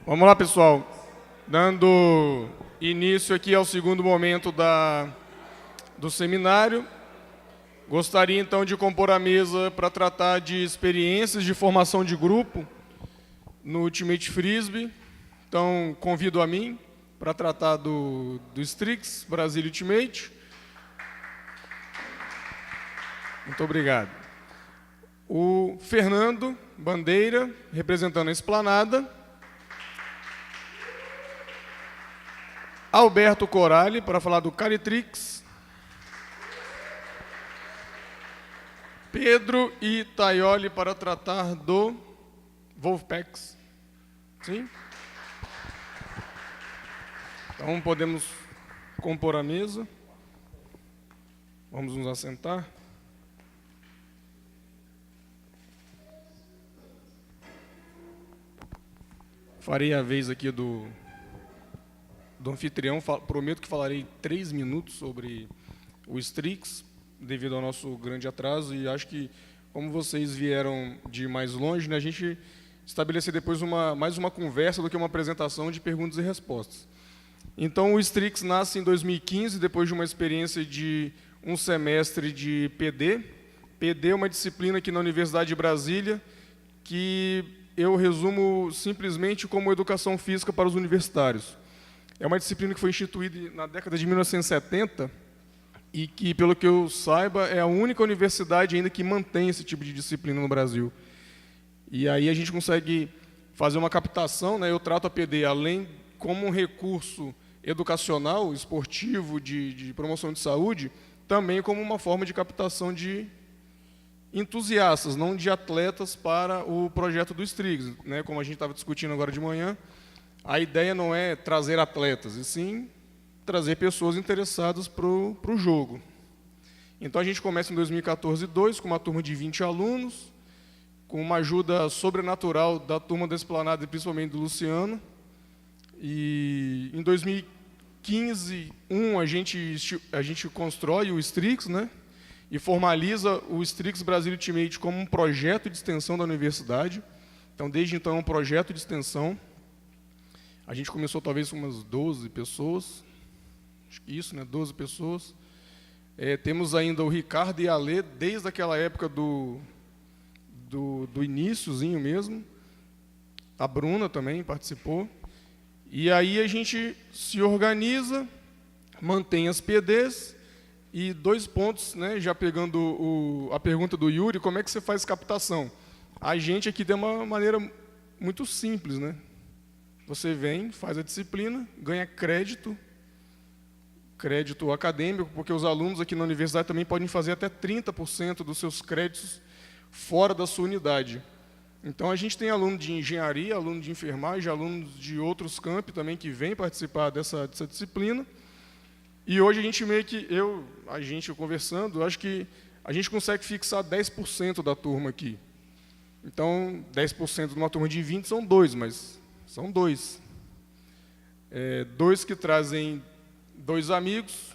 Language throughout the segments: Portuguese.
Vamos lá, pessoal. Dando início aqui ao segundo momento do seminário, gostaria então de compor a mesa para tratar de experiências de formação de grupo no Ultimate Frisbee. Então, convido a mim para tratar do Strix Brasil Ultimate. Muito obrigado. O Fernando Bandeira, representando a Esplanada. Alberto Corali, para falar do Caritrix. Pedro Itaioli, para tratar do Wolfpack. Sim? Então, podemos compor a mesa. Vamos nos assentar. Farei a vez aqui do anfitrião. Prometo que falarei 3 minutos sobre o Strix, devido ao nosso grande atraso, e acho que, como vocês vieram de mais longe, né, a gente estabelecer depois mais uma conversa do que uma apresentação de perguntas e respostas. Então, o Strix nasce em 2015, depois de uma experiência de um semestre de PD. PD é uma disciplina aqui na Universidade de Brasília, que eu resumo simplesmente como educação física para os universitários. É uma disciplina que foi instituída na década de 1970 e que, pelo que eu saiba, é a única universidade ainda que mantém esse tipo de disciplina no Brasil. E aí a gente consegue fazer uma captação, né? Eu trato a PD, além como um recurso educacional, esportivo, de promoção de saúde, também como uma forma de captação de entusiastas, não de atletas, para o projeto do Strix, né? Como a gente estava discutindo agora de manhã, a ideia não é trazer atletas, e sim trazer pessoas interessadas para o jogo. Então a gente começa em 2014-2 com uma turma de 20 alunos, com uma ajuda sobrenatural da turma da Esplanada e principalmente do Luciano. E em 2015-1 a gente constrói o Strix, né? E formaliza o Strix Brasil Ultimate como um projeto de extensão da universidade. Então, desde então, é um projeto de extensão. A gente começou talvez com umas 12 pessoas, acho que isso, né? 12 pessoas. Temos ainda o Ricardo e a Alê, desde aquela época do iniciozinho mesmo. A Bruna também participou. E aí a gente se organiza, mantém as PDs. E 2 pontos, né, já pegando a pergunta do Yuri, como é que você faz captação? A gente aqui tem uma maneira muito simples, né? Você vem, faz a disciplina, ganha crédito acadêmico, porque os alunos aqui na universidade também podem fazer até 30% dos seus créditos fora da sua unidade. Então, a gente tem aluno de engenharia, aluno de enfermagem, alunos de outros campi também que vêm participar dessa disciplina. E hoje a gente meio que, eu conversando, acho que a gente consegue fixar 10% da turma aqui. Então, 10% de uma turma de 20 são 2, mas são 2. 2 que trazem 2 amigos.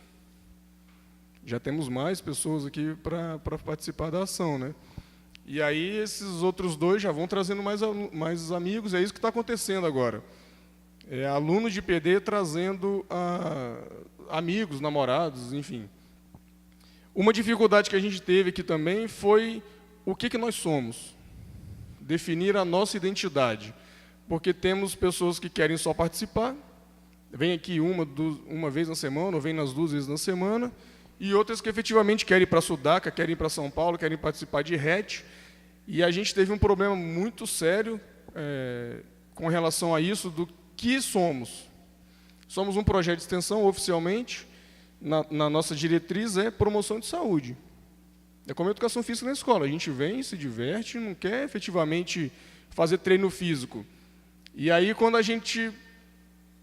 Já temos mais pessoas aqui para participar da ação, né? E aí esses outros 2 já vão trazendo mais amigos, é isso que está acontecendo agora. Alunos de PD trazendo amigos, namorados, enfim. Uma dificuldade que a gente teve aqui também foi o que nós somos. Definir a nossa identidade. Porque temos pessoas que querem só participar, vem aqui uma vez na semana, ou vem nas 2 vezes na semana, e outras que efetivamente querem ir para a Sudaca, querem ir para São Paulo, querem participar de RET. E a gente teve um problema muito sério com relação a isso, do que somos. Somos um projeto de extensão, oficialmente, na nossa diretriz é promoção de saúde. É como a educação física na escola, a gente vem, se diverte, não quer efetivamente fazer treino físico. E aí, quando a gente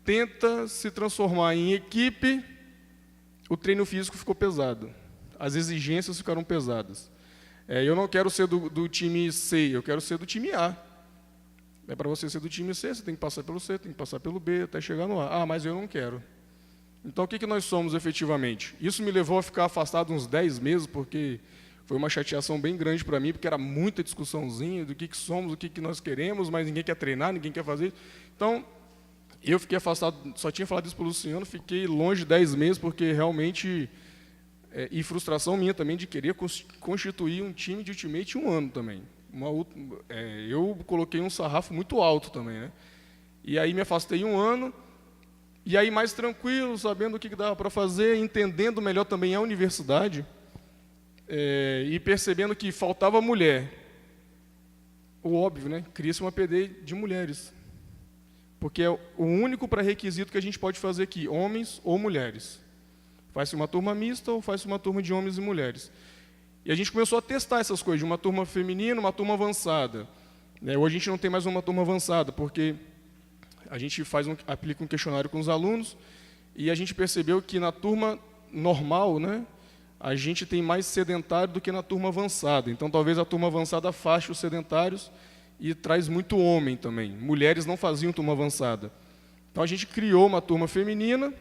tenta se transformar em equipe, o treino físico ficou pesado. As exigências ficaram pesadas. Eu não quero ser do time C, eu quero ser do time A. Para você ser do time C, você tem que passar pelo C, tem que passar pelo B, até chegar no A. Ah, mas eu não quero. Então, o que nós somos efetivamente? Isso me levou a ficar afastado uns 10 meses, porque foi uma chateação bem grande para mim, porque era muita discussãozinha do que somos, o que nós queremos, mas ninguém quer treinar, ninguém quer fazer. Então, Eu fiquei afastado, só tinha falado isso para o Luciano, fiquei longe 10 meses, porque realmente... e frustração minha também de querer constituir um time de Ultimate em um ano também. Eu coloquei um sarrafo muito alto também, né? E aí me afastei um ano, e aí mais tranquilo, sabendo o que dava para fazer, entendendo melhor também a universidade, e percebendo que faltava mulher. O óbvio, né? Cria-se uma PD de mulheres. Porque é o único pré-requisito que a gente pode fazer aqui, homens ou mulheres. Faz-se uma turma mista ou faz-se uma turma de homens e mulheres. E a gente começou a testar essas coisas, de uma turma feminina, uma turma avançada. Hoje a gente não tem mais uma turma avançada, porque a gente aplica um questionário com os alunos, e a gente percebeu que na turma normal, né, a gente tem mais sedentário do que na turma avançada. Então, talvez a turma avançada afaste os sedentários e traz muito homem também. Mulheres não faziam turma avançada. Então, a gente criou uma turma feminina,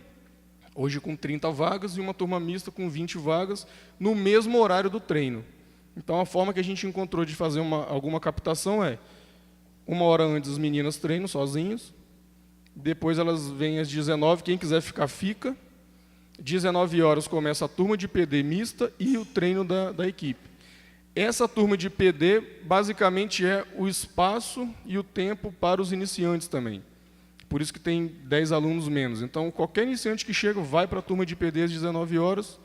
hoje com 30 vagas, e uma turma mista com 20 vagas, no mesmo horário do treino. Então, a forma que a gente encontrou de fazer alguma captação é: 1 hora antes as meninas treinam sozinhas, depois elas vêm às 19, quem quiser ficar, fica. 19 horas começa a turma de PD mista e o treino da equipe. Essa turma de PD, basicamente, é o espaço e o tempo para os iniciantes também. Por isso que tem 10 alunos menos. Então, qualquer iniciante que chega vai para a turma de PD às 19 horas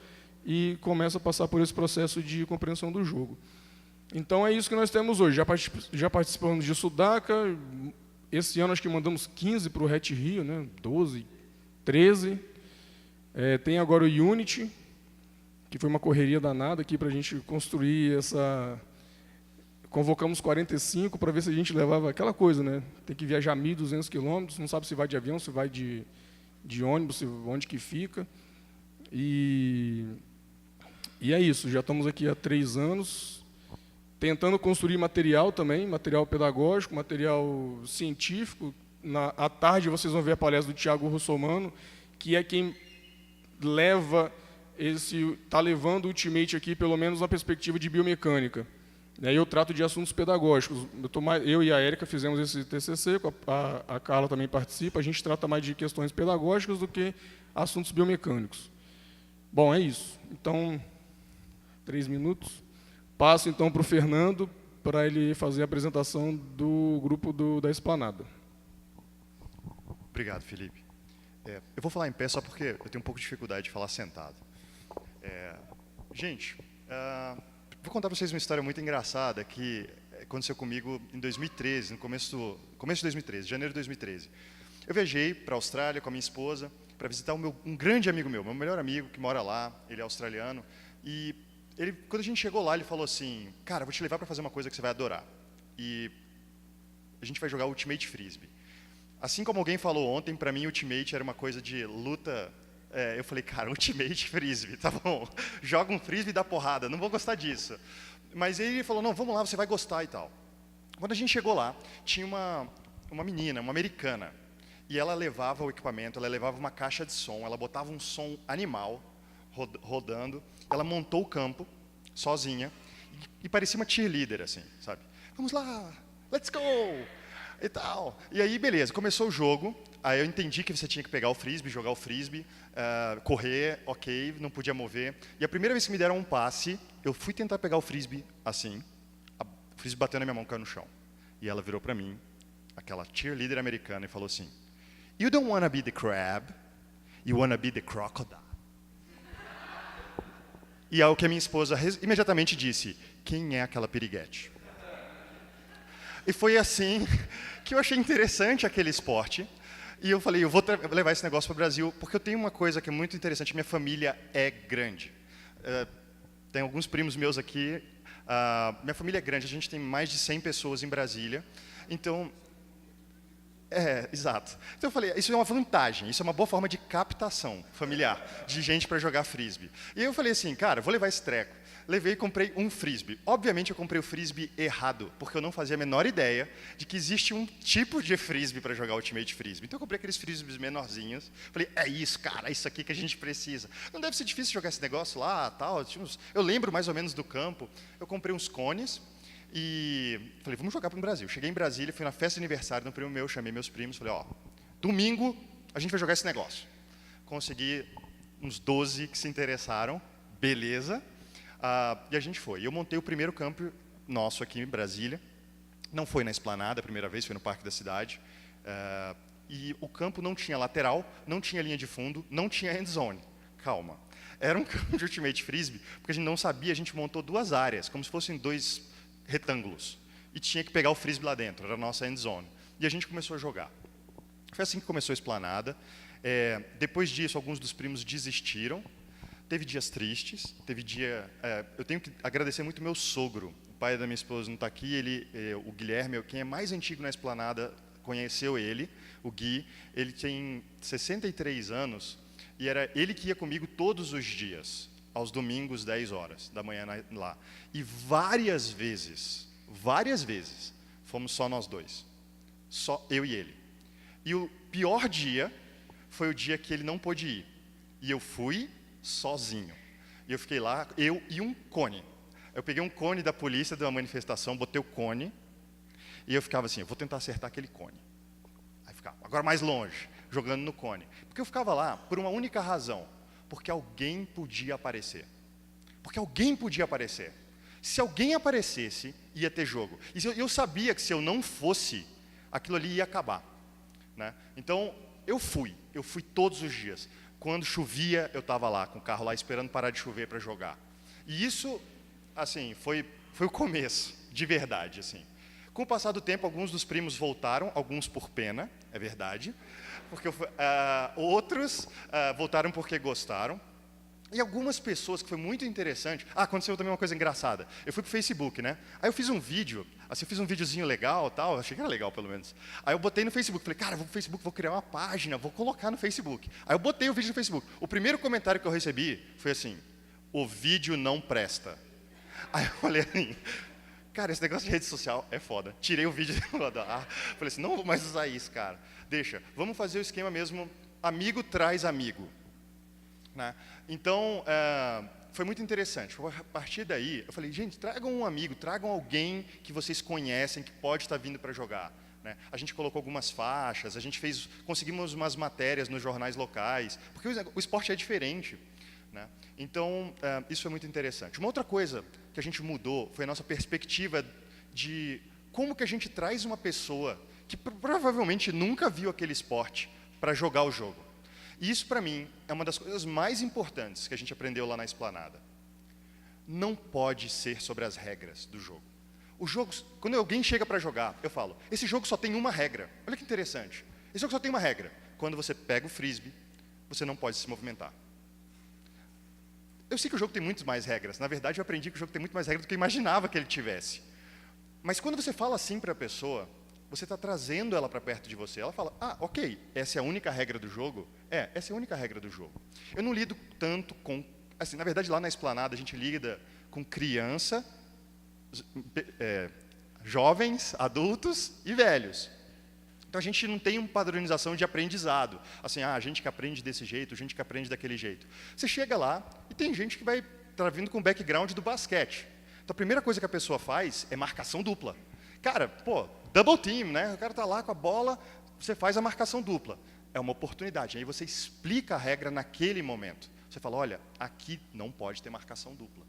e começa a passar por esse processo de compreensão do jogo. Então, é isso que nós temos hoje. Já participamos de Sudaca. Esse ano, acho que mandamos 15 para o RET Rio, né? 12, 13. Tem agora o Unity, que foi uma correria danada aqui para a gente construir essa... Convocamos 45 para ver se a gente levava aquela coisa, né? Tem que viajar 1.200 quilômetros, não sabe se vai de avião, se vai de ônibus, onde que fica. E é isso, já estamos aqui há 3 anos, tentando construir material também, material pedagógico, material científico. À tarde vocês vão ver a palestra do Thiago Russomano, que é quem está levando o Ultimate aqui, pelo menos na perspectiva de biomecânica. Eu trato de assuntos pedagógicos. Eu e a Érica fizemos esse TCC, a Carla também participa, a gente trata mais de questões pedagógicas do que assuntos biomecânicos. Bom, é isso. Então, 3 minutos. Passo, então, para o Fernando, para ele fazer a apresentação do grupo da Esplanada. Obrigado, Felipe. Eu vou falar em pé só porque eu tenho um pouco de dificuldade de falar sentado. Gente, vou contar para vocês uma história muito engraçada que aconteceu comigo em 2013, no começo de 2013, janeiro de 2013. Eu viajei para a Austrália com a minha esposa para visitar um grande amigo meu melhor amigo, que mora lá, ele é australiano, e quando a gente chegou lá, ele falou assim: cara, vou te levar para fazer uma coisa que você vai adorar. E a gente vai jogar Ultimate Frisbee. Assim como alguém falou ontem, para mim Ultimate era uma coisa de luta. Eu falei, cara, Ultimate Frisbee, tá bom, joga um Frisbee e dá porrada, não vou gostar disso. Mas ele falou, não, vamos lá, você vai gostar e tal. Quando a gente chegou lá, tinha uma menina, uma americana, e ela levava o equipamento, ela levava uma caixa de som, ela botava um som animal rodando, ela montou o campo sozinha, e parecia uma cheerleader, assim, sabe? Vamos lá, let's go! E tal. E aí, beleza, começou o jogo, aí eu entendi que você tinha que pegar o Frisbee, jogar o Frisbee, correr, ok, não podia mover. E a primeira vez que me deram um passe, eu fui tentar pegar o Frisbee assim, o Frisbee bateu na minha mão, caiu no chão. E ela virou para mim, aquela cheerleader americana, e falou assim: "You don't wanna be the crab, you wanna be the crocodile." E ao que a minha esposa imediatamente disse: "Quem é aquela piriguete?" E foi assim que eu achei interessante aquele esporte. E eu falei, eu vou levar esse negócio para o Brasil, porque eu tenho uma coisa que é muito interessante, minha família é grande. Tem alguns primos meus aqui, minha família é grande, a gente tem mais de 100 pessoas em Brasília. Então, exato. Então eu falei, isso é uma vantagem, isso é uma boa forma de captação familiar, de gente para jogar Frisbee. E aí eu falei assim, cara, vou levar esse treco. Levei e comprei um Frisbee. Obviamente eu comprei o Frisbee errado, porque eu não fazia a menor ideia de que existe um tipo de Frisbee para jogar Ultimate Frisbee. Então eu comprei aqueles Frisbees menorzinhos. Falei, é isso, cara, é isso aqui que a gente precisa. Não deve ser difícil jogar esse negócio lá, tal. Eu lembro mais ou menos do campo. Eu comprei uns cones e falei, vamos jogar para o Brasil. Cheguei em Brasília, fui na festa de aniversário de um primo meu, chamei meus primos, falei, ó, domingo a gente vai jogar esse negócio. Consegui uns 12 que se interessaram, beleza. E a gente foi. Eu montei o primeiro campo nosso aqui em Brasília. Não foi na Esplanada a primeira vez, foi no Parque da Cidade. E o campo não tinha lateral, não tinha linha de fundo, não tinha end zone. Calma. Era um campo de Ultimate Frisbee, porque a gente não sabia, a gente montou 2 áreas, como se fossem 2 retângulos. E tinha que pegar o frisbee lá dentro, era a nossa end zone. E a gente começou a jogar. Foi assim que começou a Esplanada. Depois disso, alguns dos primos desistiram. Teve dias tristes, teve dia... eu tenho que agradecer muito meu sogro. O pai da minha esposa não está aqui, o Guilherme, quem é mais antigo na Esplanada, conheceu ele, o Gui. Ele tem 63 anos e era ele que ia comigo todos os dias, aos domingos, 10 horas da manhã lá. E várias vezes, fomos só nós 2. Só eu e ele. E o pior dia foi o dia que ele não pôde ir. E eu fui sozinho. E eu fiquei lá, eu e um cone. Eu peguei um cone da polícia de uma manifestação, botei o cone, e eu ficava assim, eu vou tentar acertar aquele cone. Aí ficava, agora mais longe, jogando no cone. Porque eu ficava lá por uma única razão, porque alguém podia aparecer. Porque alguém podia aparecer. Se alguém aparecesse, ia ter jogo. E eu sabia que se eu não fosse, aquilo ali ia acabar. Né? Então, eu fui todos os dias. Quando chovia, eu estava lá, com o carro lá, esperando parar de chover para jogar. E isso, assim, foi o começo, de verdade, assim. Com o passar do tempo, alguns dos primos voltaram, alguns por pena, é verdade, porque outros voltaram porque gostaram. E algumas pessoas, que foi muito interessante... aconteceu também uma coisa engraçada. Eu fui pro Facebook, né? Aí eu fiz um vídeo, assim, eu fiz um videozinho legal, tal, achei que era legal, pelo menos. Aí eu botei no Facebook, falei, cara, vou pro Facebook, vou criar uma página, vou colocar no Facebook. Aí eu botei o vídeo no Facebook. O primeiro comentário que eu recebi foi assim, o vídeo não presta. Aí eu falei assim, cara, esse negócio de rede social é foda. Tirei o vídeo do ar. Falei assim, não vou mais usar isso, cara. Deixa, vamos fazer o esquema mesmo, amigo traz amigo. Né? Então, foi muito interessante. A partir daí, eu falei, gente, tragam um amigo, tragam alguém que vocês conhecem, que pode estar vindo para jogar. Né? A gente colocou algumas faixas, conseguimos umas matérias nos jornais locais, porque o esporte é diferente. Né? Então, isso é muito interessante. Uma outra coisa que a gente mudou foi a nossa perspectiva de como que a gente traz uma pessoa que provavelmente nunca viu aquele esporte para jogar o jogo. E isso, para mim, é uma das coisas mais importantes que a gente aprendeu lá na Esplanada. Não pode ser sobre as regras do jogo. O jogo, quando alguém chega para jogar, eu falo, esse jogo só tem uma regra. Olha que interessante. Esse jogo só tem uma regra. Quando você pega o frisbee, você não pode se movimentar. Eu sei que o jogo tem muitas mais regras. Na verdade, eu aprendi que o jogo tem muito mais regras do que eu imaginava que ele tivesse. Mas quando você fala assim para a pessoa, você está trazendo ela para perto de você. Ela fala, ok, essa é a única regra do jogo? Essa é a única regra do jogo. Eu não lido tanto com... Assim, na verdade, lá na Esplanada, a gente lida com criança, jovens, adultos e velhos. Então, a gente não tem uma padronização de aprendizado. Assim, gente que aprende desse jeito, gente que aprende daquele jeito. Você chega lá e tem gente que vai estar vindo com o background do basquete. Então, a primeira coisa que a pessoa faz é marcação dupla. Cara, double team, né? O cara está lá com a bola, você faz a marcação dupla. É uma oportunidade. Aí você explica a regra naquele momento. Você fala, olha, aqui não pode ter marcação dupla.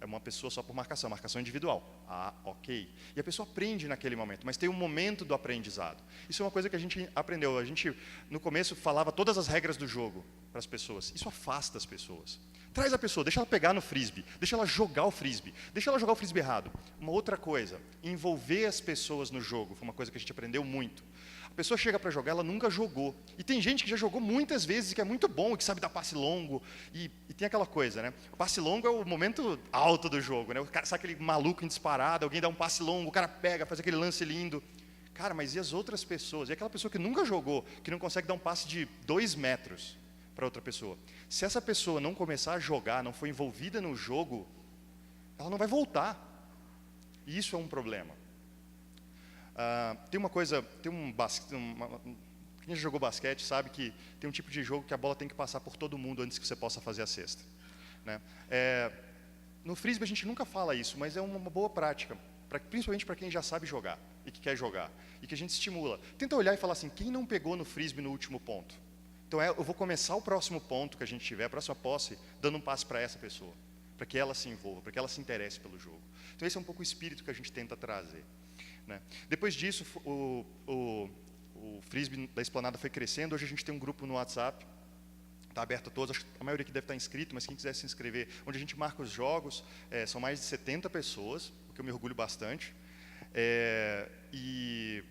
É uma pessoa só por marcação individual. Ok. E a pessoa aprende naquele momento, mas tem um momento do aprendizado. Isso é uma coisa que a gente aprendeu. A gente, no começo, falava todas as regras do jogo para as pessoas. Isso afasta as pessoas. Traz a pessoa, deixa ela pegar no frisbee, deixa ela jogar o frisbee errado. Uma outra coisa, envolver as pessoas no jogo, foi uma coisa que a gente aprendeu muito. A pessoa chega para jogar, ela nunca jogou. E tem gente que já jogou muitas vezes, que é muito bom, que sabe dar passe longo. E tem aquela coisa, né? O passe longo é o momento alto do jogo, né? O cara sabe aquele maluco em disparada, alguém dá um passe longo, o cara pega, faz aquele lance lindo. Cara, mas e as outras pessoas? E aquela pessoa que nunca jogou, que não consegue dar um passe de 2 metros para outra pessoa? Se essa pessoa não começar a jogar, não for envolvida no jogo, ela não vai voltar. E isso é um problema. Tem uma coisa, quem já jogou basquete sabe que tem um tipo de jogo que a bola tem que passar por todo mundo antes que você possa fazer a cesta. Né? No frisbee a gente nunca fala isso, mas é uma boa prática principalmente para quem já sabe jogar e que quer jogar, e que a gente estimula. Tenta olhar e falar assim, quem não pegou no frisbee no último ponto? Então eu vou começar o próximo ponto que a gente tiver, a próxima posse, dando um passe para essa pessoa, para que ela se envolva, para que ela se interesse pelo jogo. Então esse é um pouco o espírito que a gente tenta trazer, né? Depois disso, o frisbee da Esplanada foi crescendo. Hoje a gente tem um grupo no WhatsApp, está aberto a todos, acho que a maioria aqui deve estar inscrito, mas quem quiser se inscrever, onde a gente marca os jogos, são mais de 70 pessoas, o que eu me orgulho bastante. E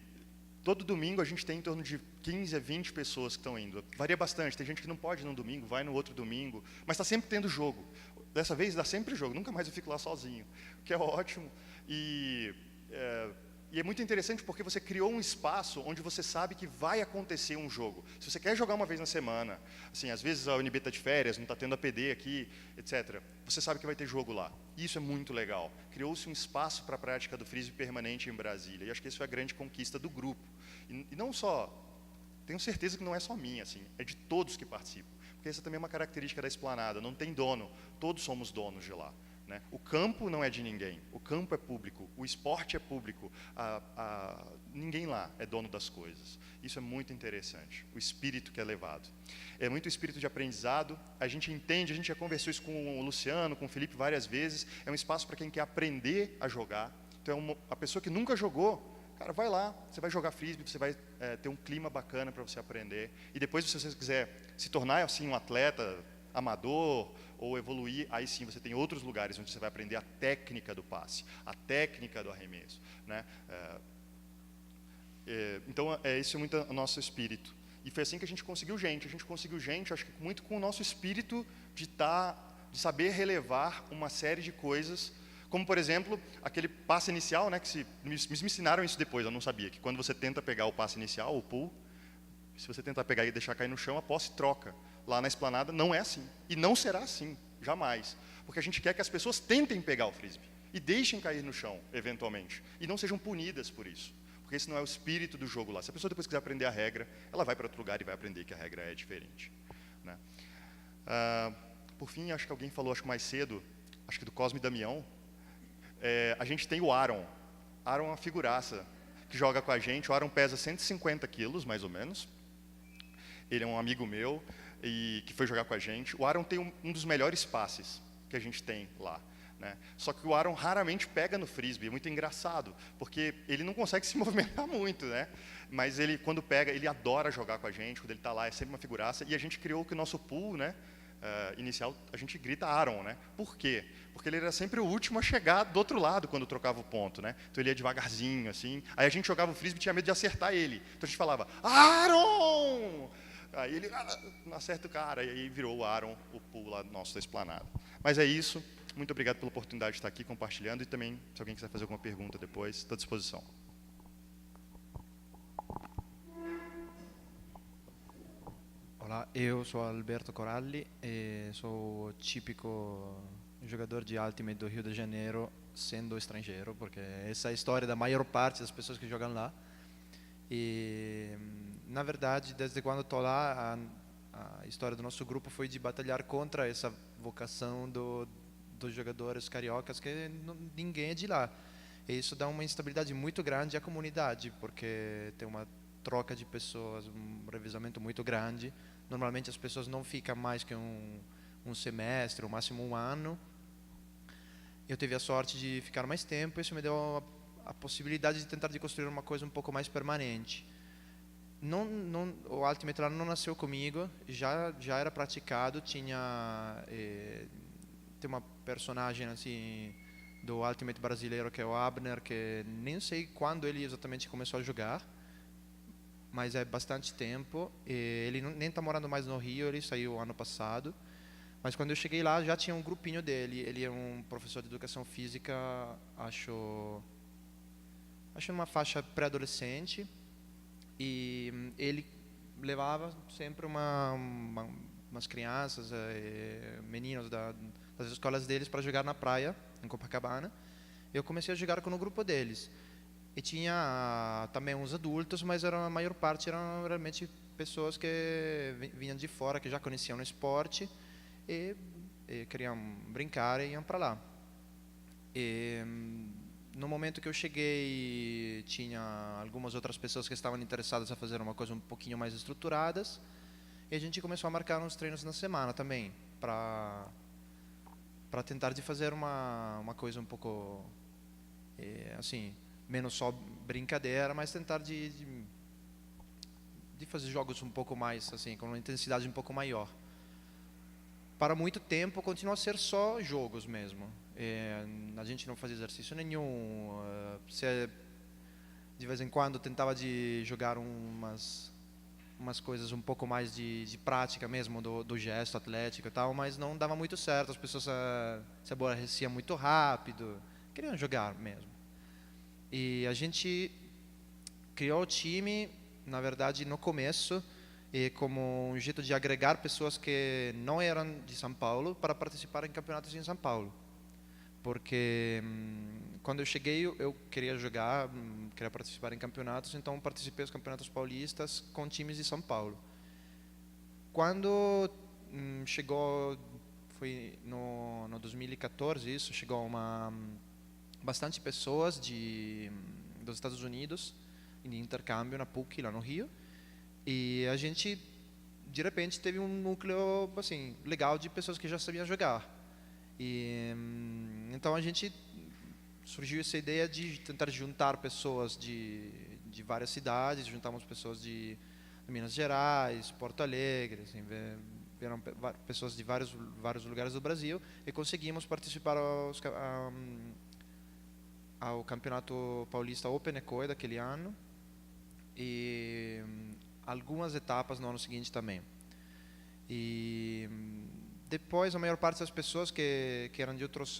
todo domingo a gente tem em torno de 15 a 20 pessoas que estão indo. Varia bastante, tem gente que não pode ir num domingo, vai no outro domingo, mas está sempre tendo jogo. Dessa vez dá sempre jogo, nunca mais eu fico lá sozinho, o que é ótimo. E é muito interessante porque você criou um espaço onde você sabe que vai acontecer um jogo. Se você quer jogar uma vez na semana, assim, às vezes a UNB está de férias, não está tendo APD aqui, etc., você sabe que vai ter jogo lá. E isso é muito legal. Criou-se um espaço para a prática do frisbee permanente em Brasília. E acho que isso é a grande conquista do grupo. E não só, tenho certeza que não é só minha, assim, é de todos que participam. Porque essa também é uma característica da Esplanada, não tem dono, todos somos donos de lá. Né? O campo não é de ninguém, o campo é público, o esporte é público, ninguém lá é dono das coisas. Isso é muito interessante, o espírito que é levado. É muito espírito de aprendizado, a gente entende, a gente já conversou isso com o Luciano, com o Felipe várias vezes, é um espaço para quem quer aprender a jogar. Então, a pessoa que nunca jogou, cara, vai lá, você vai jogar frisbee, você vai ter um clima bacana para você aprender. E depois, se você quiser se tornar assim um atleta amador ou evoluir, aí sim você tem outros lugares onde você vai aprender a técnica do passe, a técnica do arremesso, né? Então, esse é muito o nosso espírito. E foi assim que a gente conseguiu gente. A gente conseguiu gente, acho que muito com o nosso espírito de saber relevar uma série de coisas, como, por exemplo, aquele passe inicial, né, que me ensinaram isso depois, eu não sabia, que quando você tenta pegar o passe inicial, o pull, se você tentar pegar e deixar cair no chão, a posse troca. Lá na Esplanada não é assim. E não será assim, jamais. Porque a gente quer que as pessoas tentem pegar o frisbee e deixem cair no chão, eventualmente. E não sejam punidas por isso. Porque esse não é o espírito do jogo lá. Se a pessoa depois quiser aprender a regra, ela vai para outro lugar e vai aprender que a regra é diferente, né? Por fim, acho que alguém falou, acho que mais cedo, acho que do Cosme Damião, a gente tem o Aaron. Aaron é uma figuraça que joga com a gente. O Aaron pesa 150 quilos, mais ou menos. Ele é um amigo meu e que foi jogar com a gente. O Aaron tem um dos melhores passes que a gente tem lá, né? Só que o Aaron raramente pega no frisbee, é muito engraçado, porque ele não consegue se movimentar muito, né? Mas ele, quando pega, ele adora jogar com a gente, quando ele está lá, é sempre uma figuraça. E a gente criou que o nosso pool, né, inicial, a gente grita Aaron, né? Por quê? Porque ele era sempre o último a chegar do outro lado quando trocava o ponto, né? Então ele ia devagarzinho, assim. Aí a gente jogava o frisbee e tinha medo de acertar ele. Então a gente falava, Aaron! Aí ele não acerta o cara, e aí virou o Aaron, o pool lá nosso da Esplanada. Mas é isso, muito obrigado pela oportunidade de estar aqui compartilhando, e também, se alguém quiser fazer alguma pergunta depois, estou à disposição. Olá, eu sou Alberto Coralli e sou o típico jogador de Ultimate do Rio de Janeiro, sendo estrangeiro, porque essa é a história da maior parte das pessoas que jogam lá. E, na verdade, desde quando estou lá, a história do nosso grupo foi de batalhar contra essa vocação dos jogadores cariocas, que ninguém é de lá. E isso dá uma instabilidade muito grande à comunidade, porque tem uma troca de pessoas, um revezamento muito grande. Normalmente as pessoas não ficam mais que um semestre, ou máximo um ano. Eu tive a sorte de ficar mais tempo, isso me deu a possibilidade de tentar de construir uma coisa um pouco mais permanente. O Ultimate lá não nasceu comigo, já era praticado, tem uma personagem assim do Ultimate brasileiro que é o Abner, que nem sei quando ele exatamente começou a jogar, mas é bastante tempo. Ele nem está morando mais no Rio, ele saiu ano passado. Mas quando eu cheguei lá já tinha um grupinho dele. Ele é um professor de educação física, acho numa faixa pré-adolescente, e ele levava sempre umas crianças, meninos das escolas deles para jogar na praia, em Copacabana. Eu comecei a jogar com o grupo deles. E tinha também uns adultos, mas a maior parte eram realmente pessoas que vinham de fora, que já conheciam o esporte e queriam brincar e iam para lá. no momento que eu cheguei, tinha algumas outras pessoas que estavam interessadas a fazer uma coisa um pouquinho mais estruturadas, e a gente começou a marcar uns treinos na semana também, para tentar de fazer uma coisa um pouco, assim, menos só brincadeira, mas tentar de fazer jogos um pouco mais, assim, com uma intensidade um pouco maior. Para muito tempo continuou a ser só jogos mesmo. A gente não fazia exercício nenhum. De vez em quando tentava de jogar umas coisas um pouco mais de prática mesmo, do gesto atlético e tal, mas não dava muito certo. As pessoas se aborreciam muito rápido, queriam jogar mesmo. E a gente criou o time, na verdade, no começo, como um jeito de agregar pessoas que não eram de São Paulo para participar em campeonatos em São Paulo. Porque quando eu cheguei, eu queria jogar, queria participar em campeonatos, então participei dos campeonatos paulistas com times de São Paulo. Quando chegou, foi no 2014 isso, chegou bastante pessoas dos Estados Unidos, de intercâmbio na PUC, lá no Rio, e a gente, de repente, teve um núcleo assim, legal de pessoas que já sabiam jogar. E então a gente surgiu essa ideia de tentar juntar pessoas de várias cidades, juntamos pessoas de Minas Gerais, Porto Alegre, assim, vieram pessoas de vários lugares do Brasil, e conseguimos participar ao Campeonato Paulista Open ECOE daquele ano, e algumas etapas no ano seguinte também. E depois, a maior parte das pessoas que eram de outras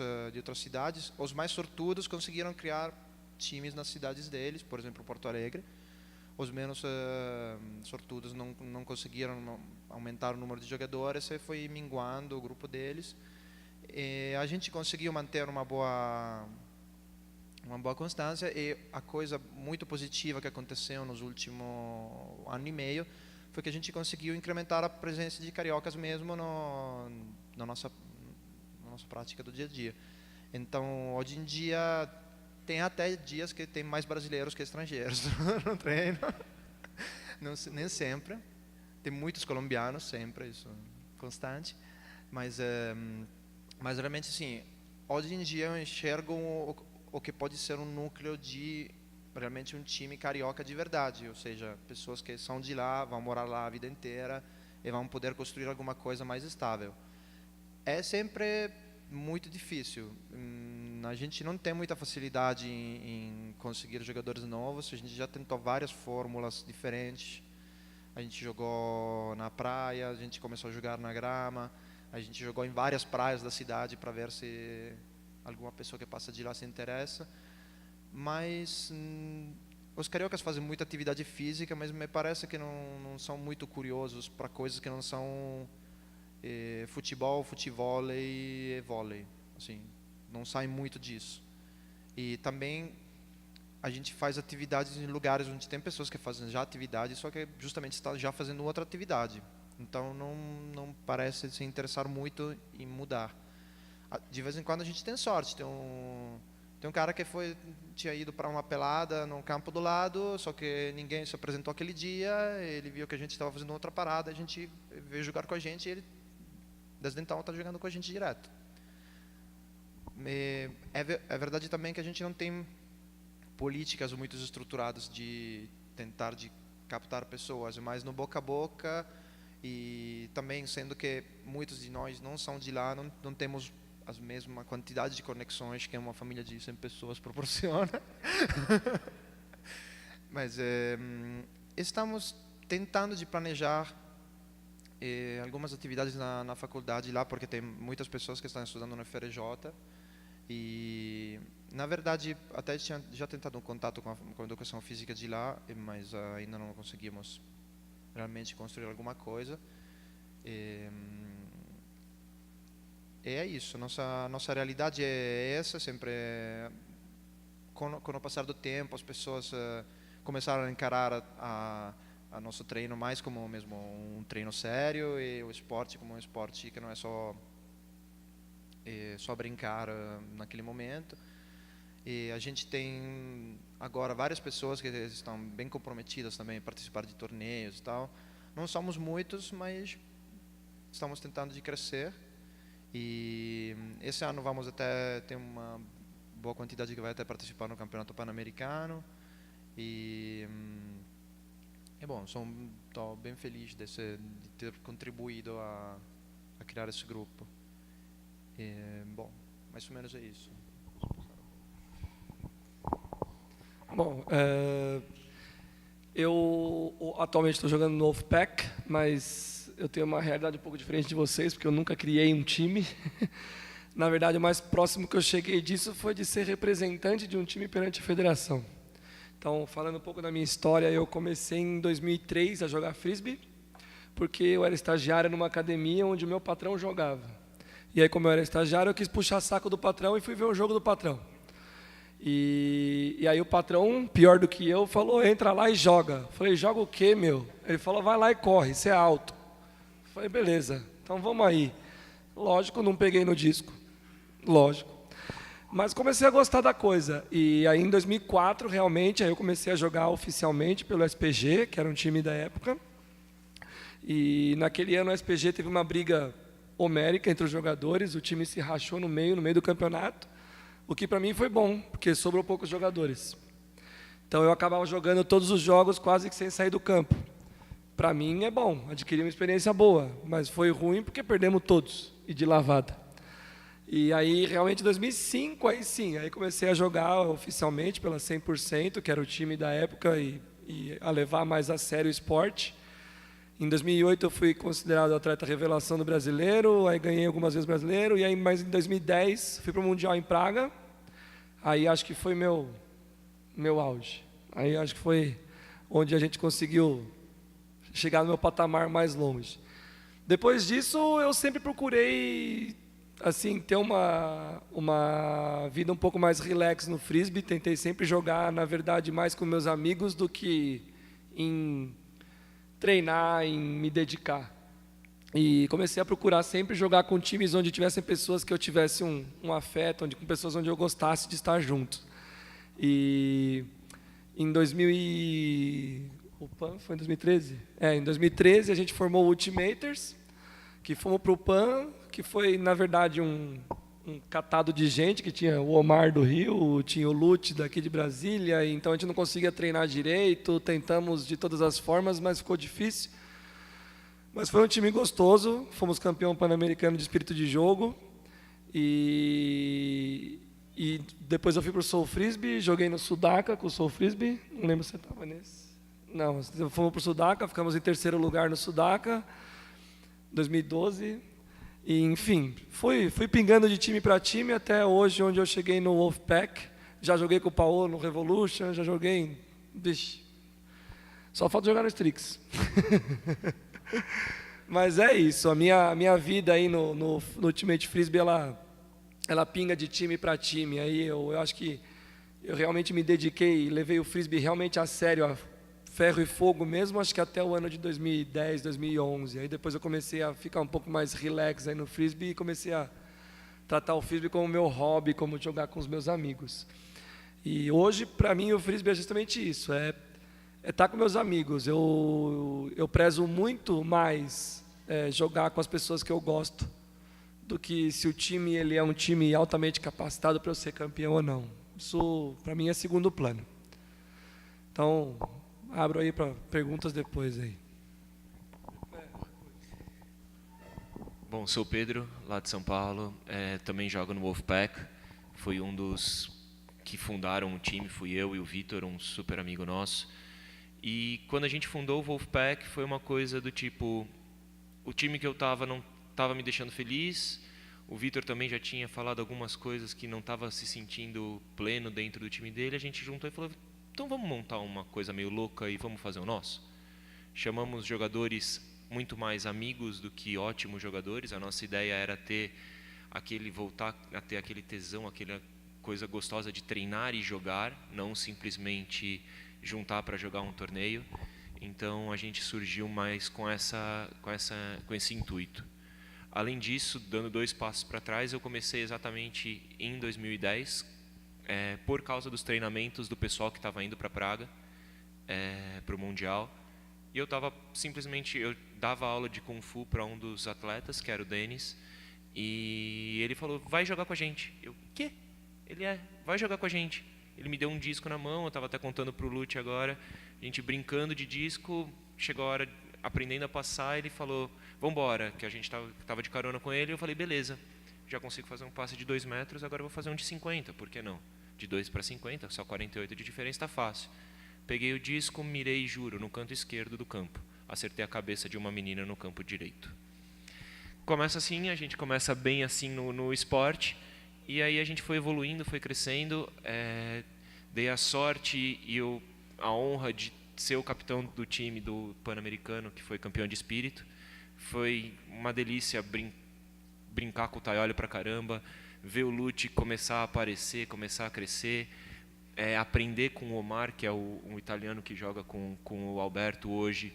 cidades, os mais sortudos conseguiram criar times nas cidades deles, por exemplo, Porto Alegre. Os menos sortudos não conseguiram aumentar o número de jogadores, e foi minguando o grupo deles. E a gente conseguiu manter uma boa constância, e a coisa muito positiva que aconteceu nos últimos ano e meio foi que a gente conseguiu incrementar a presença de cariocas mesmo na nossa prática do dia a dia. Então, hoje em dia, tem até dias que tem mais brasileiros que estrangeiros no treino. Nem sempre. Tem muitos colombianos, sempre, isso é constante. Mas realmente, assim, hoje em dia eu enxergo o que pode ser um núcleo de realmente um time carioca de verdade, ou seja, pessoas que são de lá, vão morar lá a vida inteira e vão poder construir alguma coisa mais estável. É sempre muito difícil. A gente não tem muita facilidade em conseguir jogadores novos. A gente já tentou várias fórmulas diferentes. A gente jogou na praia, a gente começou a jogar na grama, a gente jogou em várias praias da cidade para ver se alguma pessoa que passa de lá se interessa. Mas os cariocas fazem muita atividade física, mas me parece que não são muito curiosos para coisas que não são futebol, futevôlei e vôlei. Assim, não saem muito disso. E também a gente faz atividades em lugares onde tem pessoas que fazem já atividade, só que justamente está já fazendo outra atividade. Então não parece se interessar muito em mudar. De vez em quando a gente tem sorte. Tem um cara que tinha ido para uma pelada no campo do lado, só que ninguém se apresentou aquele dia, ele viu que a gente estava fazendo outra parada, a gente veio jogar com a gente, e ele, desde então, está jogando com a gente direto. É verdade também que a gente não tem políticas muito estruturadas de tentar de captar pessoas, mas no boca a boca, e também sendo que muitos de nós não são de lá, não temos a mesma quantidade de conexões que uma família de 100 pessoas proporciona. Mas estamos tentando de planejar algumas atividades na faculdade lá, porque tem muitas pessoas que estão estudando no FRJ. E, na verdade, até tinha já tentado um contato com a educação física de lá, mas ainda não conseguimos realmente construir alguma coisa. É isso, nossa realidade é essa, sempre com o passar do tempo as pessoas começaram a encarar a nosso treino mais como mesmo um treino sério, e o esporte como um esporte que não é só brincar naquele momento. E a gente tem agora várias pessoas que estão bem comprometidas também em participar de torneios e tal. Não somos muitos, mas estamos tentando de crescer. E esse ano vamos até ter uma boa quantidade que vai até participar no Campeonato Pan-Americano. E é bom, estou bem feliz de ter contribuído a criar esse grupo. E, bom, mais ou menos é isso. Bom, eu atualmente estou jogando no Wolfpack, mas eu tenho uma realidade um pouco diferente de vocês, porque eu nunca criei um time. Na verdade, o mais próximo que eu cheguei disso foi de ser representante de um time perante a federação. Então, falando um pouco da minha história, eu comecei em 2003 a jogar frisbee, porque eu era estagiário numa academia onde o meu patrão jogava. E aí, como eu era estagiário, eu quis puxar saco do patrão e fui ver o jogo do patrão. E aí o patrão, pior do que eu, falou, entra lá e joga. Eu falei, joga o quê, meu? Ele falou, vai lá e corre, você é alto. Eu falei, beleza, então vamos aí. Lógico, não peguei no disco, lógico. Mas comecei a gostar da coisa. E aí em 2004, realmente, aí eu comecei a jogar oficialmente pelo SPG, que era um time da época. E naquele ano o SPG teve uma briga homérica entre os jogadores, o time se rachou no meio do campeonato. O que para mim foi bom, porque sobrou poucos jogadores. Então eu acabava jogando todos os jogos quase que sem sair do campo. Para mim é bom, adquiri uma experiência boa, mas foi ruim porque perdemos todos, e de lavada. E aí realmente em 2005, aí sim, aí comecei a jogar oficialmente pela 100%, que era o time da época, e a levar mais a sério o esporte. Em 2008 eu fui considerado atleta revelação do brasileiro, aí ganhei algumas vezes brasileiro, e aí mais em 2010 fui para o Mundial em Praga, aí acho que foi meu auge. Aí acho que foi onde a gente conseguiu chegar no meu patamar mais longe. Depois disso eu sempre procurei assim, ter uma vida um pouco mais relax no frisbee, tentei sempre jogar, na verdade, mais com meus amigos do que em treinar, em me dedicar. E comecei a procurar sempre jogar com times onde tivessem pessoas que eu tivesse um afeto, com pessoas onde eu gostasse de estar junto. E em 2013? Em 2013 a gente formou o Ultimators, que fomos para o PAN, que foi, na verdade, um catado de gente, que tinha o Omar do Rio, tinha o Lute daqui de Brasília, e então a gente não conseguia treinar direito, tentamos de todas as formas, mas ficou difícil. Mas foi um time gostoso, fomos campeão pan-americano de espírito de jogo, e depois eu fui para o Soul Frisbee, joguei no Sudaca com o Soul Frisbee, não lembro se você estava nesse. Não, fomos para o Sudaca, ficamos em terceiro lugar no Sudaca, 2012, e enfim, fui pingando de time para time até hoje, onde eu cheguei no Wolfpack. Já joguei com o Paulo no Revolution, já joguei só falta jogar no Strix. Mas é isso, a minha vida aí no Ultimate Frisbee, ela pinga de time para time. Aí eu acho que eu realmente me dediquei, levei o Frisbee realmente a sério, a ferro e fogo mesmo, acho que até o ano de 2010, 2011. Aí depois eu comecei a ficar um pouco mais relax aí no Frisbee e comecei a tratar o Frisbee como meu hobby, como jogar com os meus amigos. E hoje, para mim, o Frisbee é justamente isso, é estar com meus amigos. Eu prezo muito mais jogar com as pessoas que eu gosto do que se o time ele é um time altamente capacitado para eu ser campeão ou não. Isso, para mim, é segundo plano. Então, abro aí para perguntas depois aí. Bom, sou o Pedro, lá de São Paulo, também jogo no Wolfpack, fui um dos que fundaram o time, fui eu e o Vitor, um super amigo nosso. E quando a gente fundou o Wolfpack, foi uma coisa do tipo, o time que eu estava não estava me deixando feliz, o Vitor também já tinha falado algumas coisas que não estava se sentindo pleno dentro do time dele, a gente juntou e falou, então vamos montar uma coisa meio louca e vamos fazer o nosso? Chamamos jogadores muito mais amigos do que ótimos jogadores. A nossa ideia era voltar a ter aquele tesão, aquela coisa gostosa de treinar e jogar, não simplesmente juntar para jogar um torneio. Então a gente surgiu mais com esse intuito. Além disso, dando 2 passos para trás, eu comecei exatamente em 2010 por causa dos treinamentos do pessoal que estava indo para Praga, para o Mundial. E eu dava aula de Kung Fu para um dos atletas, que era o Denis, e ele falou, vai jogar com a gente. Eu, quê? Ele vai jogar com a gente. Ele me deu um disco na mão, eu estava até contando para o Lute agora, a gente brincando de disco, chegou a hora, aprendendo a passar, ele falou, vamos embora, que a gente estava de carona com ele, eu falei, beleza, já consigo fazer um passe de 2 metros, agora eu vou fazer um de 50, por que não? De 2 para 50, só 48 de diferença, está fácil. Peguei o disco, mirei, juro, no canto esquerdo do campo. Acertei a cabeça de uma menina no campo direito. Começa assim, a gente começa bem assim no esporte, e aí a gente foi evoluindo, foi crescendo, dei a sorte e a honra de ser o capitão do time do Pan-Americano, que foi campeão de espírito. Foi uma delícia brincar com o Taioli pra caramba, ver o Lute começar a aparecer, começar a crescer, aprender com o Omar, que é um italiano que joga com o Alberto hoje,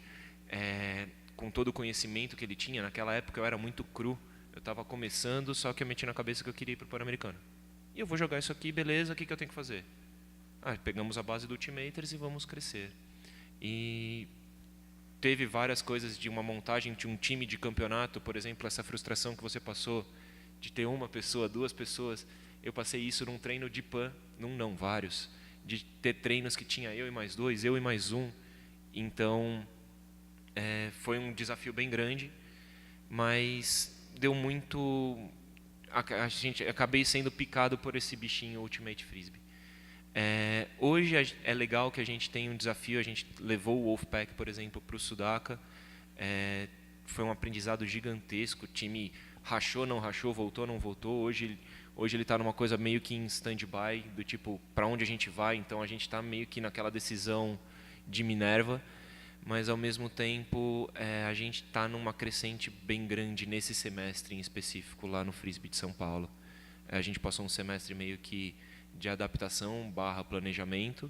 com todo o conhecimento que ele tinha. Naquela época eu era muito cru, eu estava começando, só que eu meti na cabeça que eu queria ir para o Pan-Americano. E eu vou jogar isso aqui, beleza, o que eu tenho que fazer? Pegamos a base do Ultimators e vamos crescer. E teve várias coisas de uma montagem de um time de campeonato, por exemplo, essa frustração que você passou de ter uma pessoa, 2 pessoas. Eu passei isso num treino de PAN, vários, de ter treinos que tinha eu e mais 2, eu e mais 1. Então, foi um desafio bem grande, mas deu muito... acabei sendo picado por esse bichinho Ultimate Frisbee. Hoje é legal que a gente tem um desafio, a gente levou o Wolfpack, por exemplo, para o Sudaca. Foi um aprendizado gigantesco, o time rachou, não rachou, voltou, não voltou. Hoje ele está numa coisa meio que em stand-by, do tipo, para onde a gente vai. Então a gente está meio que naquela decisão de Minerva, mas ao mesmo tempo a gente está numa crescente bem grande nesse semestre em específico lá no Frisbee de São Paulo. A gente passou um semestre meio que de adaptação / planejamento,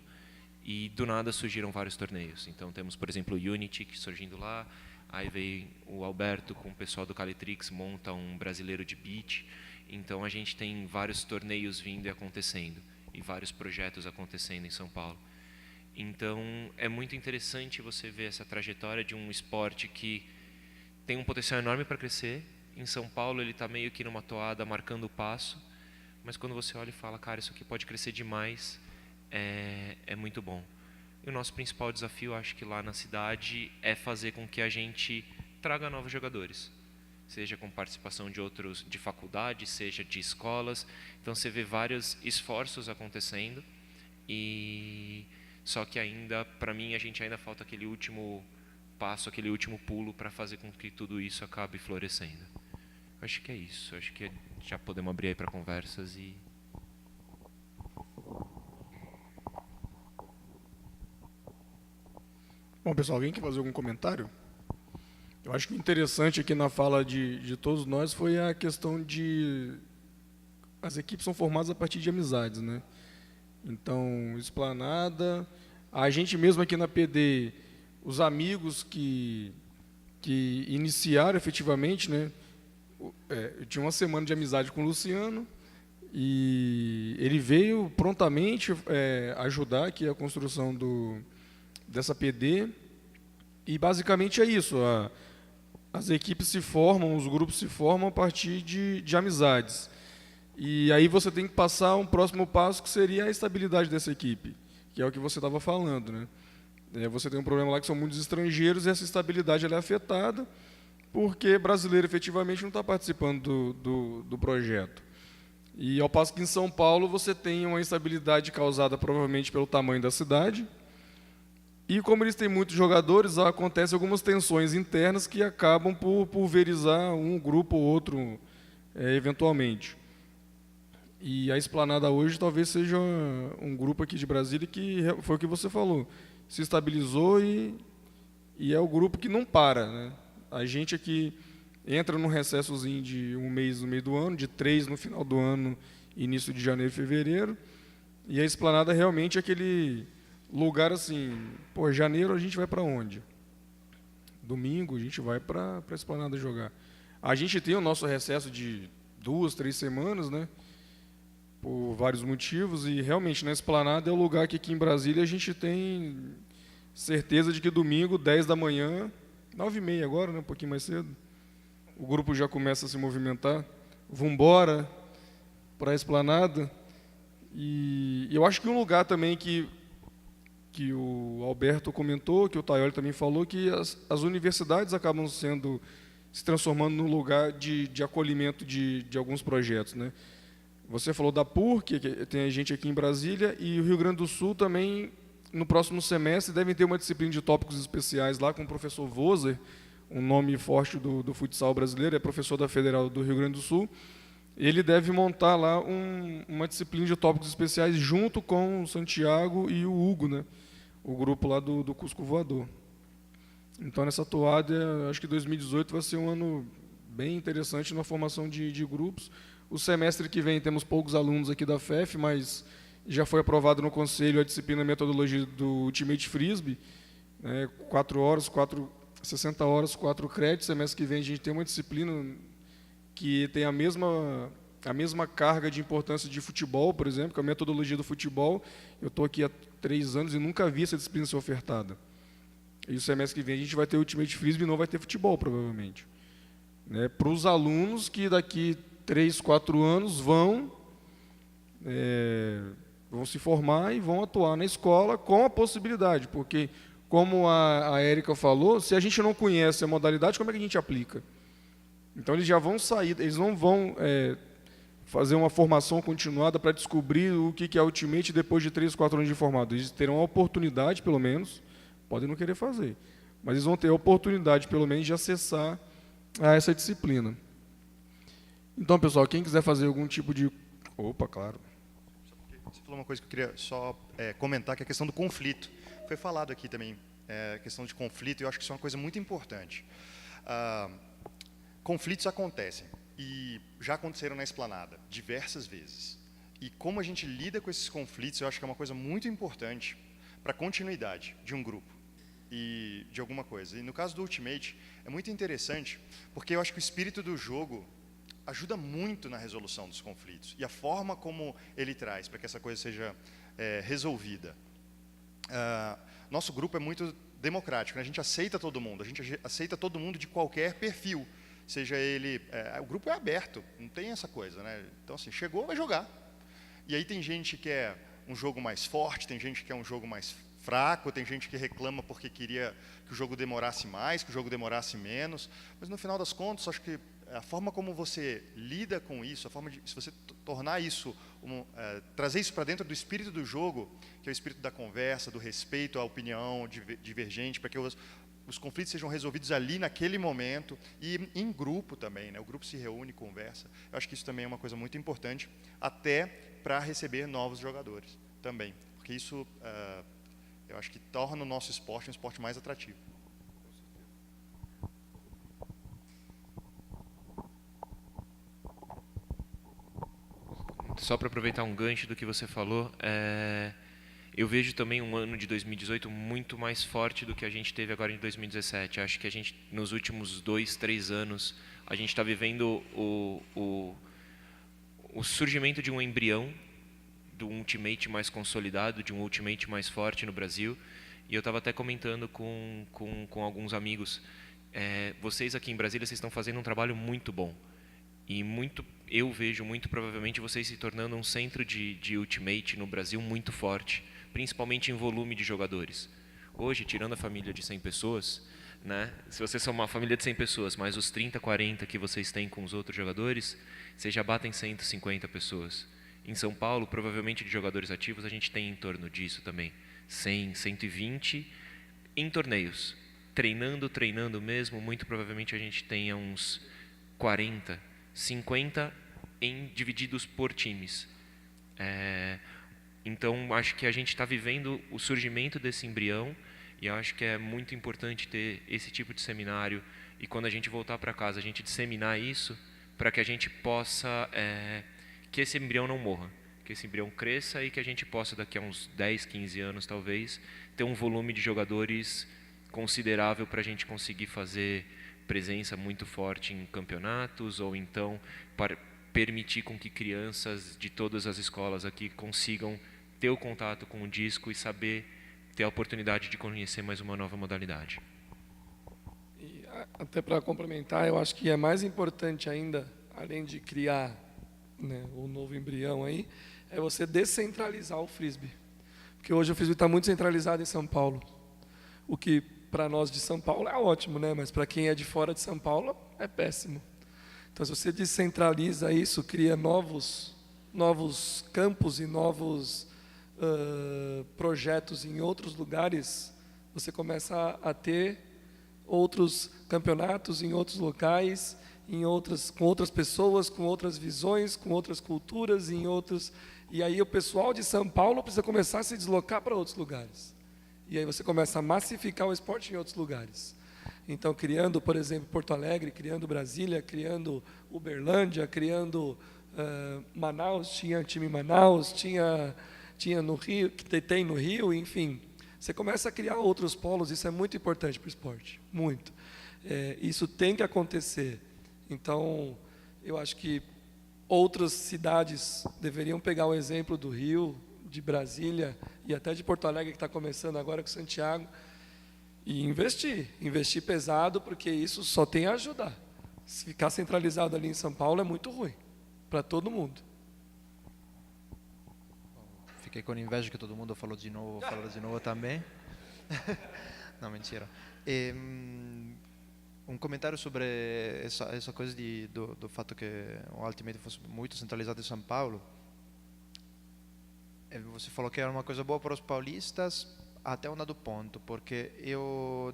e do nada surgiram vários torneios. Então temos, por exemplo, o Unity que surgindo lá, aí veio o Alberto com o pessoal do Calitrix, monta um brasileiro de beach. Então a gente tem vários torneios vindo e acontecendo, e vários projetos acontecendo em São Paulo. Então é muito interessante você ver essa trajetória de um esporte que tem um potencial enorme para crescer. Em São Paulo ele está meio que numa toada marcando o passo, mas quando você olha e fala, cara, isso aqui pode crescer demais, é muito bom. E o nosso principal desafio, acho que lá na cidade, é fazer com que a gente traga novos jogadores, seja com participação de outros, de faculdade, seja de escolas. Então você vê vários esforços acontecendo, e só que ainda, para mim, a gente ainda falta aquele último passo, aquele último pulo para fazer com que tudo isso acabe florescendo. Acho que é isso. Acho que já podemos abrir aí para conversas e... Bom, pessoal, alguém quer fazer algum comentário? Eu acho que o interessante aqui na fala de todos nós foi a questão de... As equipes são formadas a partir de amizades, né? Então, Esplanada, a gente mesmo aqui na PD, os amigos que iniciaram efetivamente, né? Eu tinha uma semana de amizade com o Luciano, e ele veio prontamente ajudar aqui a construção dessa PD, e basicamente é isso, as equipes se formam, os grupos se formam a partir de amizades. E aí você tem que passar um próximo passo, que seria a estabilidade dessa equipe, que é o que você estava falando, né? Você tem um problema lá que são muitos estrangeiros, e essa estabilidade ela é afetada porque brasileiro efetivamente não está participando do projeto. E ao passo que em São Paulo você tem uma instabilidade causada provavelmente pelo tamanho da cidade, e como eles têm muitos jogadores, acontecem algumas tensões internas que acabam por pulverizar um grupo ou outro eventualmente. E a Esplanada hoje talvez seja um grupo aqui de Brasília que foi o que você falou, se estabilizou e é o grupo que não para, né? A gente aqui entra num recessozinho de 1 mês no meio do ano, de 3 no final do ano, início de janeiro e fevereiro, e a Esplanada realmente é aquele lugar assim, pô, janeiro a gente vai para onde? Domingo a gente vai para a Esplanada jogar. A gente tem o nosso recesso de 2, 3 semanas, né? por vários motivos, e realmente na Esplanada é o lugar que aqui em Brasília a gente tem certeza de que domingo, 10 da manhã, 9h30 agora, né, um pouquinho mais cedo, o grupo já começa a se movimentar. Vambora para a Esplanada. E eu acho que um lugar também que o Alberto comentou, que o Taioli também falou, que as universidades acabam se transformando num lugar de acolhimento de alguns projetos, né? Você falou da PUC, que tem gente aqui em Brasília, e o Rio Grande do Sul também, no próximo semestre, devem ter uma disciplina de tópicos especiais lá com o professor Voser, um nome forte do futsal brasileiro, é professor da Federal do Rio Grande do Sul. Ele deve montar lá uma disciplina de tópicos especiais junto com o Santiago e o Hugo, né? O grupo lá do Cusco Voador. Então, nessa toada, acho que 2018 vai ser um ano bem interessante na formação de grupos. O semestre que vem temos poucos alunos aqui da FEF, mas já foi aprovado no Conselho a disciplina Metodologia do Ultimate Frisbee, né? 60 horas, 4 créditos. Semestre que vem a gente tem uma disciplina que tem a mesma carga de importância de futebol, por exemplo, que é a metodologia do futebol. Eu estou aqui há 3 anos e nunca vi essa disciplina ser ofertada. E o semestre que vem a gente vai ter Ultimate Frisbee e não vai ter futebol, provavelmente. Né? Para os alunos que daqui 3, 4 anos vão se formar e vão atuar na escola com a possibilidade, porque, como a Érica falou, se a gente não conhece a modalidade, como é que a gente aplica? Então, eles já vão sair, eles não vão fazer uma formação continuada para descobrir o que é Ultimate depois de 3, 4 anos de formado. Eles terão a oportunidade, pelo menos, podem não querer fazer, mas eles vão ter a oportunidade, pelo menos, de acessar essa disciplina. Então, pessoal, quem quiser fazer algum tipo de... Opa, claro. Você falou uma coisa que eu queria só comentar, que é a questão do conflito. Foi falado aqui também, a questão de conflito, e eu acho que isso é uma coisa muito importante. Conflitos acontecem, e já aconteceram na Esplanada, diversas vezes. E como a gente lida com esses conflitos, eu acho que é uma coisa muito importante para a continuidade de um grupo e de alguma coisa. E no caso do Ultimate, é muito interessante, porque eu acho que o espírito do jogo ajuda muito na resolução dos conflitos, e a forma como ele traz para que essa coisa seja resolvida. Nosso grupo é muito democrático, né? A gente aceita todo mundo de qualquer perfil, seja ele... o grupo é aberto, não tem essa coisa, né? Então, assim, chegou, vai jogar. E aí tem gente que quer um jogo mais forte, tem gente que quer um jogo mais fraco, tem gente que reclama porque queria que o jogo demorasse mais, que o jogo demorasse menos, mas no final das contas, acho que a forma como você lida com isso, a forma de, se você tornar isso, trazer isso para dentro do espírito do jogo, que é o espírito da conversa, do respeito à opinião divergente, para que os conflitos sejam resolvidos ali naquele momento e em grupo também, né? O grupo se reúne, conversa. Eu acho que isso também é uma coisa muito importante, até para receber novos jogadores também, porque isso eu acho que torna o nosso esporte um esporte mais atrativo. Só para aproveitar um gancho do que você falou, eu vejo também um ano de 2018 muito mais forte do que a gente teve agora em 2017. Acho que a gente, nos últimos 2, 3 anos, a gente está vivendo o surgimento de um embrião, de um Ultimate mais consolidado, de um Ultimate mais forte no Brasil. E eu estava até comentando com alguns amigos, vocês aqui em Brasília, vocês estão fazendo um trabalho muito bom. E eu vejo muito provavelmente vocês se tornando um centro de Ultimate no Brasil muito forte, principalmente em volume de jogadores. Hoje, tirando a família de 100 pessoas, né, se vocês são uma família de 100 pessoas, mais os 30, 40 que vocês têm com os outros jogadores, vocês já batem 150 pessoas. Em São Paulo, provavelmente de jogadores ativos, a gente tem em torno disso também. 100, 120 em torneios. Treinando mesmo, muito provavelmente a gente tenha uns 40, 50 divididos por times. Então, acho que a gente está vivendo o surgimento desse embrião, e eu acho que é muito importante ter esse tipo de seminário, e quando a gente voltar para casa, a gente disseminar isso, para que a gente possa, que esse embrião não morra, que esse embrião cresça e que a gente possa, daqui a uns 10, 15 anos, talvez, ter um volume de jogadores considerável para a gente conseguir fazer presença muito forte em campeonatos, ou então permitir com que crianças de todas as escolas aqui consigam ter o contato com o disco e saber ter a oportunidade de conhecer mais uma nova modalidade. E até para complementar, eu acho que é mais importante ainda, além de criar, né, o novo embrião aí, é você descentralizar o frisbee. Porque hoje o frisbee está muito centralizado em São Paulo. O que para nós de São Paulo é ótimo, né? Mas para quem é de fora de São Paulo é péssimo. Então, se você descentraliza isso, cria novos campos e novos projetos em outros lugares, você começa a ter outros campeonatos em outros locais, com outras pessoas, com outras visões, com outras culturas, e aí o pessoal de São Paulo precisa começar a se deslocar para outros lugares. E aí você começa a massificar o esporte em outros lugares. Então, criando, por exemplo, Porto Alegre, criando Brasília, criando Uberlândia, criando Manaus, tinha time em Manaus, tinha no Rio, que tem no Rio, enfim. Você começa a criar outros polos, isso é muito importante para o esporte, muito. Isso tem que acontecer. Então, eu acho que outras cidades deveriam pegar o exemplo do Rio, de Brasília e até de Porto Alegre, que está começando agora com Santiago, e investir pesado, porque isso só tem a ajudar. Se ficar centralizado ali em São Paulo é muito ruim, para todo mundo. Fiquei com inveja que todo mundo falou de novo também. Não, mentira. Um comentário sobre essa coisa do fato que o Ultimate fosse muito centralizado em São Paulo. Você falou que era uma coisa boa para os paulistas, até um dado ponto, porque eu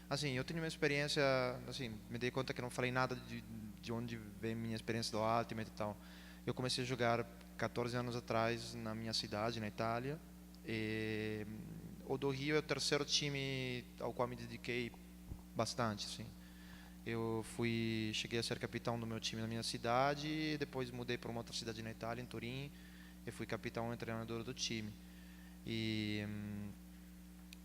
tenho uma experiência, me dei conta que não falei nada de onde vem minha experiência do Ultimate e tal. Eu comecei a jogar 14 anos atrás na minha cidade, na Itália, e o do Rio é o terceiro time ao qual me dediquei bastante, assim. Eu cheguei a ser capitão do meu time na minha cidade, e depois mudei para uma outra cidade na Itália, em Turim, e fui capitão e treinador do time. E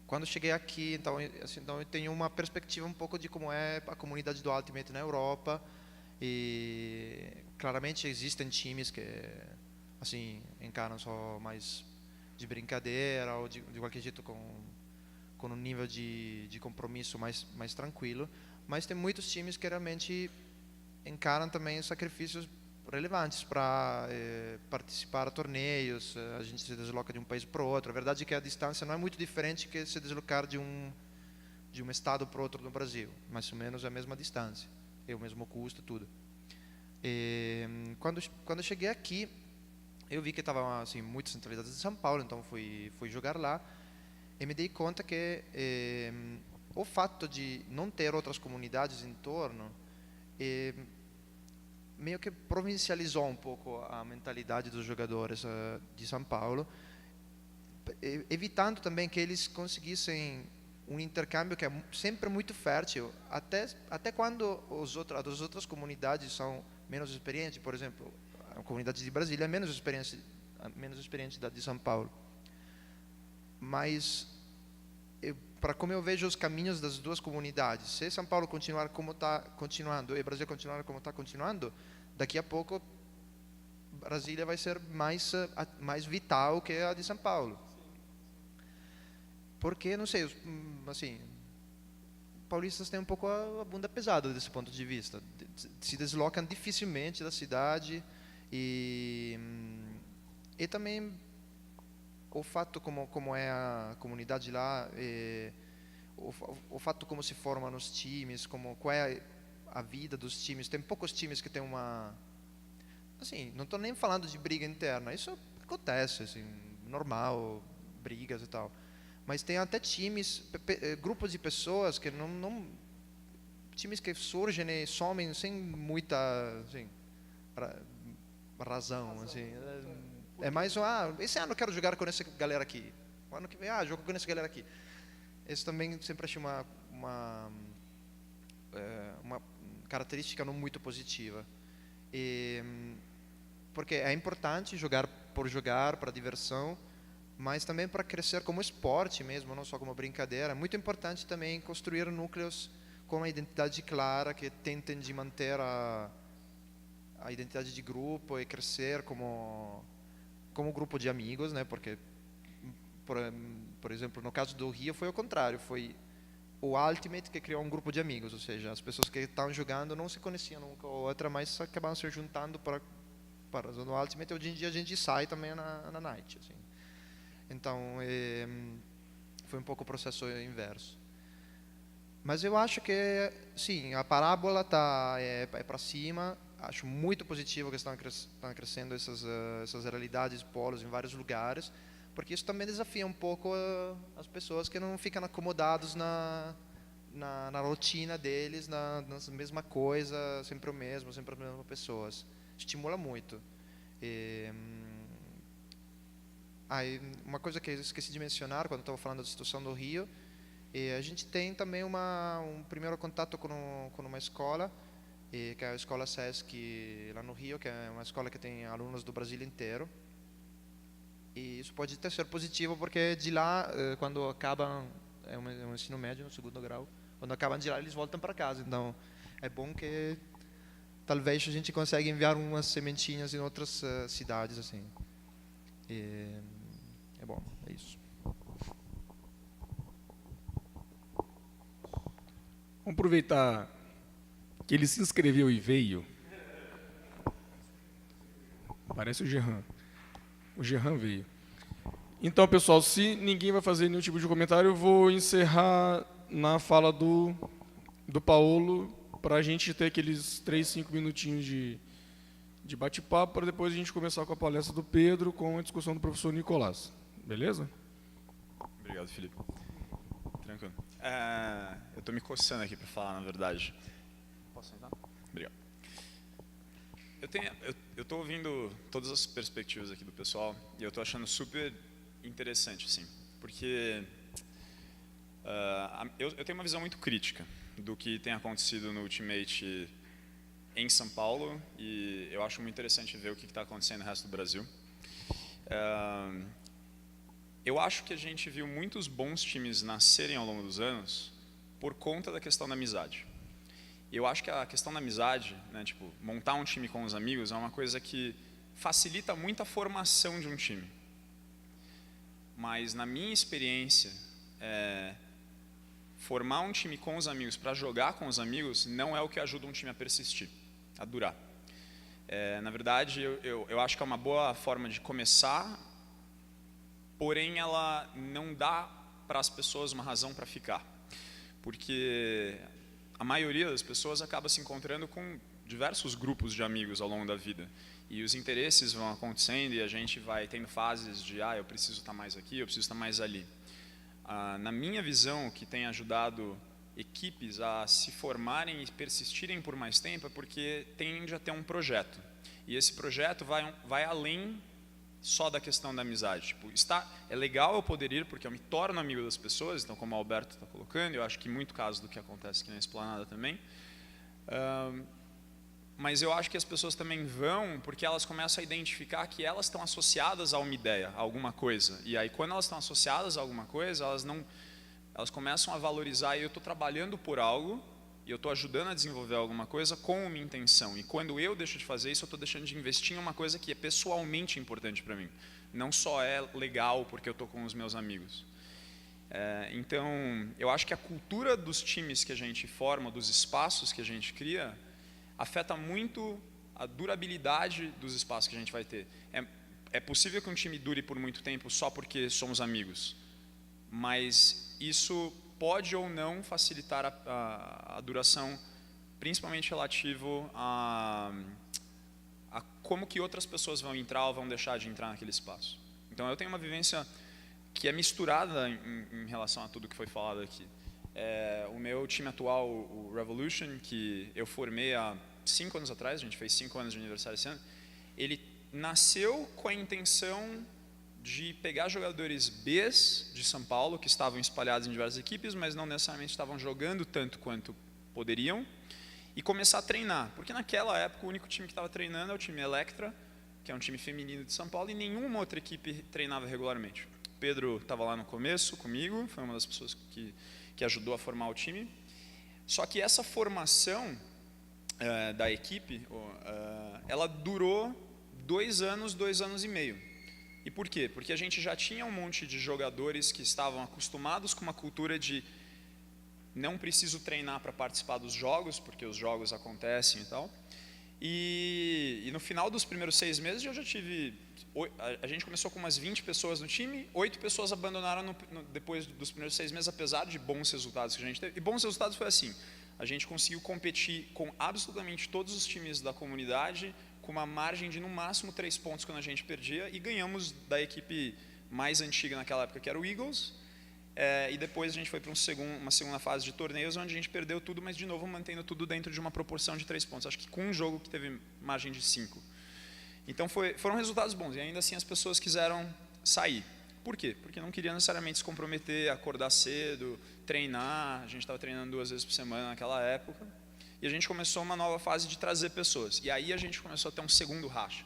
quando cheguei aqui, então eu tenho uma perspectiva um pouco de como é a comunidade do Ultimate na Europa. E claramente existem times que encaram só mais de brincadeira ou de qualquer jeito com um nível de compromisso mais tranquilo, mas tem muitos times que realmente encaram também sacrifícios relevantes para participar de torneios. A gente se desloca de um país para o outro. A verdade é que a distância não é muito diferente que se deslocar de um estado para o outro no Brasil. Mais ou menos é a mesma distância, é o mesmo custo, tudo. Quando eu cheguei aqui, eu vi que estava muito centralizado em São Paulo, então fui jogar lá e me dei conta que o fato de não ter outras comunidades em torno meio que provincializou um pouco a mentalidade dos jogadores de São Paulo, evitando também que eles conseguissem um intercâmbio que é sempre muito fértil, até quando as outras comunidades são menos experientes. Por exemplo, a comunidade de Brasília é menos experiente da de São Paulo. Mas, para como eu vejo os caminhos das duas comunidades, se São Paulo continuar como está continuando e Brasília continuar como está continuando, daqui a pouco Brasília vai ser mais vital que a de São Paulo. Porque, não sei, paulistas têm um pouco a bunda pesada desse ponto de vista. Se deslocam dificilmente da cidade e também o fato como é a comunidade lá, o fato como se formam os times, qual é a vida dos times. Tem poucos times que tem uma... não estou nem falando de briga interna, isso acontece, normal, brigas e tal. Mas tem até times, grupos de pessoas que times que surgem e somem sem muita razão. É mais esse ano eu quero jogar com essa galera aqui. O ano que vem, jogo com essa galera aqui. Isso também sempre achei uma característica não muito positiva. Porque é importante jogar por jogar, para diversão, mas também para crescer como esporte mesmo, não só como brincadeira. É muito importante também construir núcleos com uma identidade clara, que tentem de manter a identidade de grupo e crescer como grupo de amigos, né? Porque, por exemplo, no caso do Rio foi o contrário, foi o Ultimate que criou um grupo de amigos, ou seja, as pessoas que estavam jogando não se conheciam uma com a outra, mas acabaram se juntando para no Ultimate. Hoje em dia a gente sai também na Night, assim. Então, foi um pouco o processo inverso. Mas eu acho que, sim, a parábola é para cima. Acho muito positivo que estão crescendo essas realidades, polos em vários lugares, porque isso também desafia um pouco as pessoas que não ficam acomodados na rotina deles, na mesma coisa, sempre o mesmo, sempre as mesmas pessoas. Estimula muito. Uma coisa que eu esqueci de mencionar quando estava falando da situação do Rio, a gente tem também um primeiro contato com uma escola, que é a Escola Sesc lá no Rio, que é uma escola que tem alunos do Brasil inteiro. E isso pode até ser positivo, porque de lá, quando acabam, é um ensino médio no segundo grau, quando acabam de lá eles voltam para casa. Então, é bom que talvez a gente consiga enviar umas sementinhas em outras cidades, assim. É bom, é isso. Vamos aproveitar que ele se inscreveu e veio. Parece o Gerran. O Gerran veio. Então, pessoal, se ninguém vai fazer nenhum tipo de comentário, eu vou encerrar na fala do Paulo, para a gente ter aqueles 3, 5 minutinhos de bate-papo, para depois a gente começar com a palestra do Pedro, com a discussão do professor Nicolás. Beleza? Obrigado, Felipe. Tranquilo. Eu estou me coçando aqui para falar, na verdade. Posso sentar? Obrigado. Eu estou ouvindo todas as perspectivas aqui do pessoal e eu estou achando super interessante, assim, porque eu tenho uma visão muito crítica do que tem acontecido no Ultimate em São Paulo, e eu acho muito interessante ver o que está acontecendo no resto do Brasil. Eu acho que a gente viu muitos bons times nascerem ao longo dos anos por conta da questão da amizade. Eu acho que a questão da amizade, né, tipo, montar um time com os amigos, é uma coisa que facilita muito a formação de um time. Mas, na minha experiência, formar um time com os amigos para jogar com os amigos não é o que ajuda um time a persistir, a durar. Na verdade, eu acho que é uma boa forma de começar, porém ela não dá para as pessoas uma razão para ficar. Porque a maioria das pessoas acaba se encontrando com diversos grupos de amigos ao longo da vida. E os interesses vão acontecendo e a gente vai tendo fases de eu preciso estar mais aqui, eu preciso estar mais ali. Na minha visão, o que tem ajudado equipes a se formarem e persistirem por mais tempo é porque tende a ter um projeto. E esse projeto vai além só da questão da amizade. Tipo, é legal eu poder ir porque eu me torno amigo das pessoas, então como o Alberto está colocando, eu acho que muito caso do que acontece aqui na Esplanada também. Mas eu acho que as pessoas também vão porque elas começam a identificar que elas estão associadas a uma ideia, a alguma coisa. E aí quando elas estão associadas a alguma coisa, elas começam a valorizar, e eu estou trabalhando por algo, e eu estou ajudando a desenvolver alguma coisa com uma intenção. E quando eu deixo de fazer isso, eu estou deixando de investir em uma coisa que é pessoalmente importante para mim. Não só é legal porque eu estou com os meus amigos. Então, eu acho que a cultura dos times que a gente forma, dos espaços que a gente cria, afeta muito a durabilidade dos espaços que a gente vai ter. É possível que um time dure por muito tempo só porque somos amigos, mas isso pode ou não facilitar a duração, principalmente relativo a como que outras pessoas vão entrar ou vão deixar de entrar naquele espaço. Então eu tenho uma vivência que é misturada em relação a tudo que foi falado aqui. O meu time atual, o Revolution, que eu formei há 5 anos atrás, a gente fez 5 anos de aniversário esse ano, ele nasceu com a intenção de pegar jogadores Bs de São Paulo, que estavam espalhados em diversas equipes, mas não necessariamente estavam jogando tanto quanto poderiam, e começar a treinar. Porque naquela época o único time que estava treinando é o time Electra, que é um time feminino de São Paulo, e nenhuma outra equipe treinava regularmente. O Pedro estava lá no começo comigo, foi uma das pessoas que ajudou a formar o time. Só que essa formação da equipe, ela durou 2 anos, 2 anos e meio. E por quê? Porque a gente já tinha um monte de jogadores que estavam acostumados com uma cultura de não preciso treinar para participar dos jogos, porque os jogos acontecem e tal. E no final dos primeiros 6 meses eu já tive... A gente começou com umas 20 pessoas no time, 8 pessoas abandonaram depois dos primeiros 6 meses, apesar de bons resultados que a gente teve. E bons resultados foi assim, a gente conseguiu competir com absolutamente todos os times da comunidade, com uma margem de no máximo 3 pontos quando a gente perdia, e ganhamos da equipe mais antiga naquela época, que era o Eagles, e depois a gente foi para uma segunda fase de torneios, onde a gente perdeu tudo, mas de novo mantendo tudo dentro de uma proporção de 3 pontos, acho que com um jogo que teve margem de 5. Então foram resultados bons, e ainda assim as pessoas quiseram sair. Por quê? Porque não queriam necessariamente se comprometer, acordar cedo, treinar, a gente estava treinando 2 vezes por semana naquela época, e a gente começou uma nova fase de trazer pessoas. E aí a gente começou a ter um segundo racha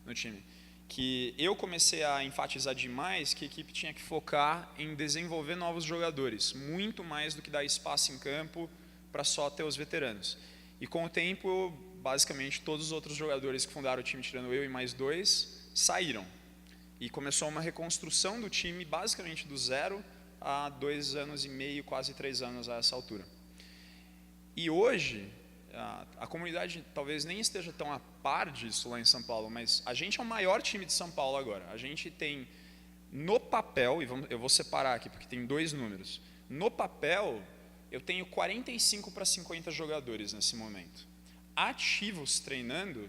no time, que eu comecei a enfatizar demais que a equipe tinha que focar em desenvolver novos jogadores, muito mais do que dar espaço em campo para só ter os veteranos. E com o tempo, basicamente, todos os outros jogadores que fundaram o time, tirando eu e mais 2, saíram. E começou uma reconstrução do time, basicamente do zero, há 2 anos e meio, quase 3 anos a essa altura. E hoje, a comunidade talvez nem esteja tão a par disso lá em São Paulo, mas a gente é o maior time de São Paulo agora. A gente tem, no papel, e eu vou separar aqui porque tem 2 números, no papel eu tenho 45 para 50 jogadores nesse momento. Ativos treinando,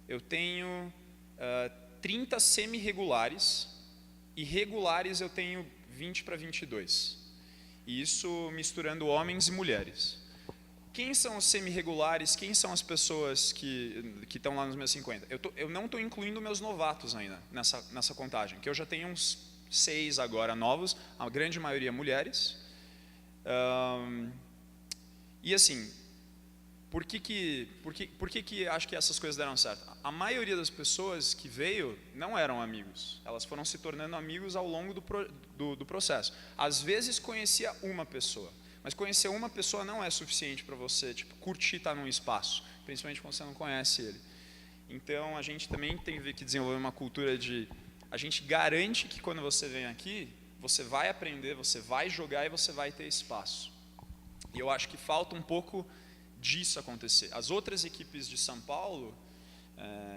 eu tenho 30 semi-regulares, e regulares eu tenho 20 para 22. E isso misturando homens e mulheres. Quem são os semi-regulares? Quem são as pessoas que estão lá nos meus 50? Eu não estou incluindo meus novatos ainda nessa contagem, que eu já tenho uns 6 agora novos, a grande maioria mulheres. E assim, por que acho que essas coisas deram certo? A maioria das pessoas que veio não eram amigos. Elas foram se tornando amigos ao longo do processo. Às vezes conhecia uma pessoa, mas conhecer uma pessoa não é suficiente para você curtir estar num espaço, principalmente quando você não conhece ele. Então a gente também tem que desenvolver uma cultura de... A gente garante que quando você vem aqui, você vai aprender, você vai jogar e você vai ter espaço. E eu acho que falta um pouco disso acontecer. As outras equipes de São Paulo,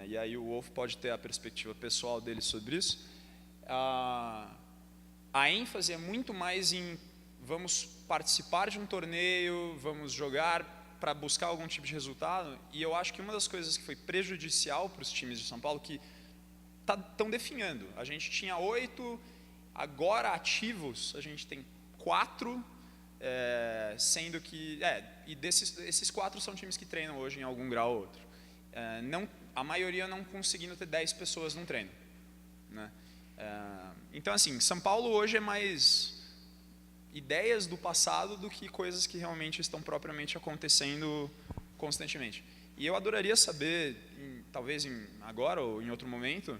e aí o Wolf pode ter a perspectiva pessoal dele sobre isso, a ênfase é muito mais em vamos participar de um torneio, vamos jogar para buscar algum tipo de resultado, e eu acho que uma das coisas que foi prejudicial para os times de São Paulo, que estão definhando, a gente tinha 8, agora ativos, a gente tem 4, sendo que e esses 4 são times que treinam hoje em algum grau ou outro. A maioria não conseguindo ter 10 pessoas num treino, né? Então assim, São Paulo hoje é mais ideias do passado do que coisas que realmente estão propriamente acontecendo constantemente. E eu adoraria saber, talvez agora ou em outro momento,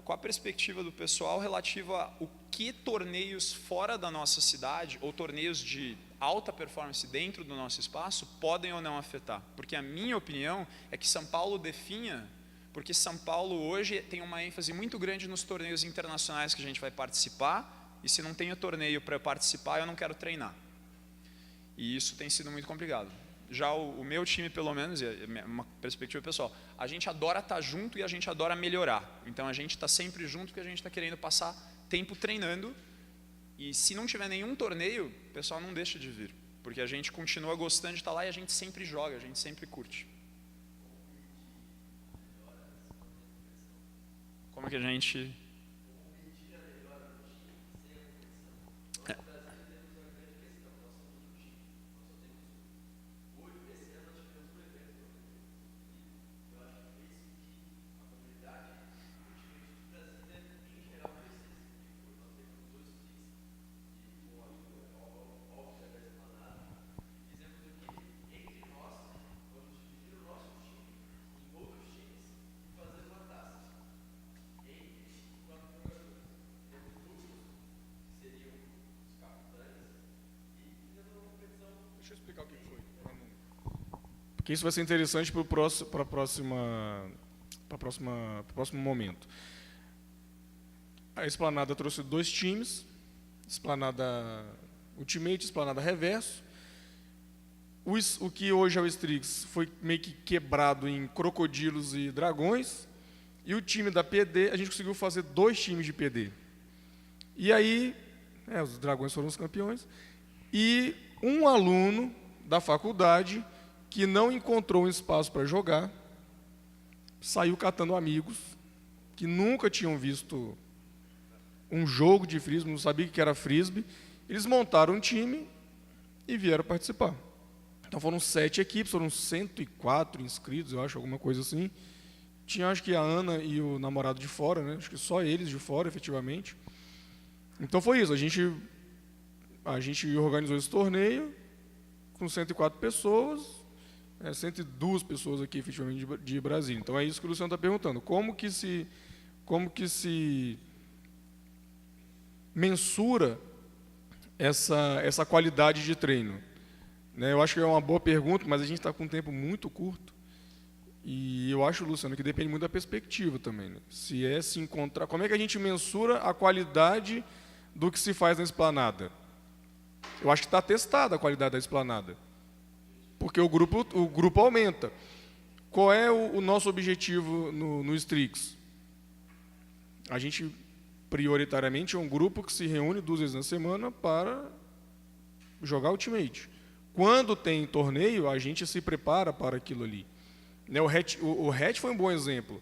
qual a perspectiva do pessoal relativa a o que torneios fora da nossa cidade, ou torneios de alta performance dentro do nosso espaço, podem ou não afetar. Porque a minha opinião é que São Paulo definha, porque São Paulo hoje tem uma ênfase muito grande nos torneios internacionais que a gente vai participar, e se não tenho torneio para eu participar, eu não quero treinar. E isso tem sido muito complicado. Já o meu time, pelo menos, é uma perspectiva pessoal, a gente adora estar junto e a gente adora melhorar. Então a gente está sempre junto porque a gente está querendo passar tempo treinando, e se não tiver nenhum torneio, o pessoal não deixa de vir, porque a gente continua gostando de estar lá e a gente sempre joga, a gente sempre curte. Como é que a gente... Porque isso vai ser interessante para o próximo momento. A Esplanada trouxe 2 times, Esplanada Ultimate, Esplanada Reverso. O que hoje é o Strix foi meio que quebrado em Crocodilos e Dragões. E o time da PD, a gente conseguiu fazer 2 times de PD. E aí, os Dragões foram os campeões. E um aluno da faculdade que não encontrou um espaço para jogar, saiu catando amigos que nunca tinham visto um jogo de frisbee, não sabia o que era frisbee. Eles montaram um time e vieram participar. Então foram 7 equipes, foram 104 inscritos, eu acho, alguma coisa assim. Tinha, acho que a Ana e o namorado de fora, né? Acho que só eles de fora, efetivamente. Então foi isso, a gente organizou esse torneio com 104 pessoas, 102 pessoas aqui, efetivamente, de Brasília. Então é isso que o Luciano está perguntando. Como que se mensura essa qualidade de treino? Né, eu acho que é uma boa pergunta, mas a gente está com um tempo muito curto. E eu acho, Luciano, que depende muito da perspectiva também. Né? Se encontrar, como é que a gente mensura a qualidade do que se faz na esplanada? Eu acho que está testada a qualidade da esplanada, porque o grupo aumenta. Qual é o nosso objetivo no Strix? A gente, prioritariamente, é um grupo que se reúne 2 vezes na semana para jogar Ultimate. Quando tem torneio, a gente se prepara para aquilo ali. O hatch foi um bom exemplo.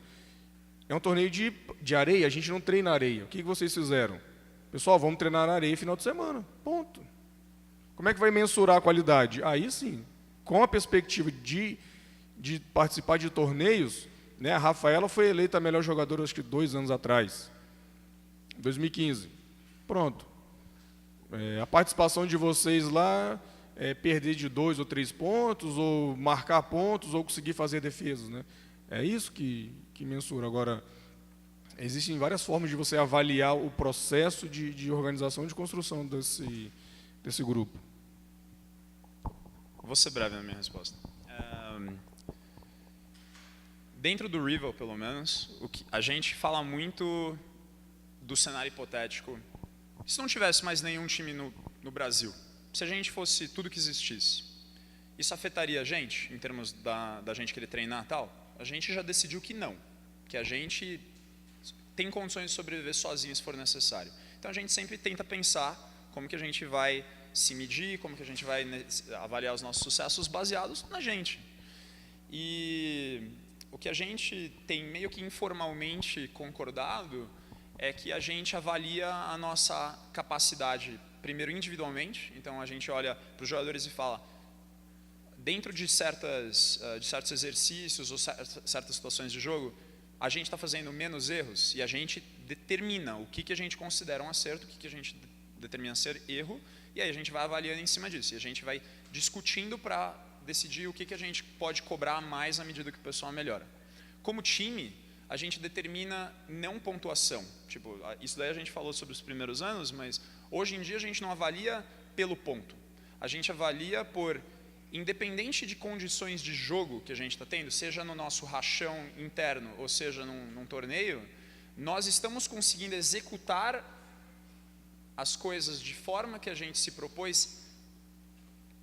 É um torneio de areia, a gente não treina areia. O que vocês fizeram? Pessoal, vamos treinar na areia final de semana. Ponto. Como é que vai mensurar a qualidade? Aí sim, com a perspectiva de participar de torneios, né, a Rafaela foi eleita a melhor jogadora, acho que 2 anos atrás, 2015. Pronto. A participação de vocês lá perder de 2 ou 3 pontos, ou marcar pontos, ou conseguir fazer defesas. Né? É isso que mensura. Agora, existem várias formas de você avaliar o processo de organização e de construção desse grupo. Vou ser breve na minha resposta. Dentro do Rival, pelo menos, a gente fala muito do cenário hipotético. Se não tivesse mais nenhum time no Brasil, se a gente fosse tudo que existisse, isso afetaria a gente, em termos da gente querer treinar e tal? A gente já decidiu que não, que a gente tem condições de sobreviver sozinho se for necessário. Então a gente sempre tenta pensar como que a gente vai se medir, como que a gente vai avaliar os nossos sucessos baseados na gente. E o que a gente tem meio que informalmente concordado é que a gente avalia a nossa capacidade primeiro individualmente, então a gente olha para os jogadores e fala, dentro de certos exercícios ou certas situações de jogo, a gente está fazendo menos erros e a gente determina o que a gente considera um acerto, o que a gente determina ser erro, e aí a gente vai avaliando em cima disso, e a gente vai discutindo para decidir o que a gente pode cobrar mais à medida que o pessoal melhora. Como time, a gente determina não pontuação. Tipo, isso daí a gente falou sobre os primeiros anos, mas hoje em dia a gente não avalia pelo ponto. A gente avalia por, independente de condições de jogo que a gente está tendo, seja no nosso rachão interno ou seja num torneio, nós estamos conseguindo executar as coisas de forma que a gente se propôs,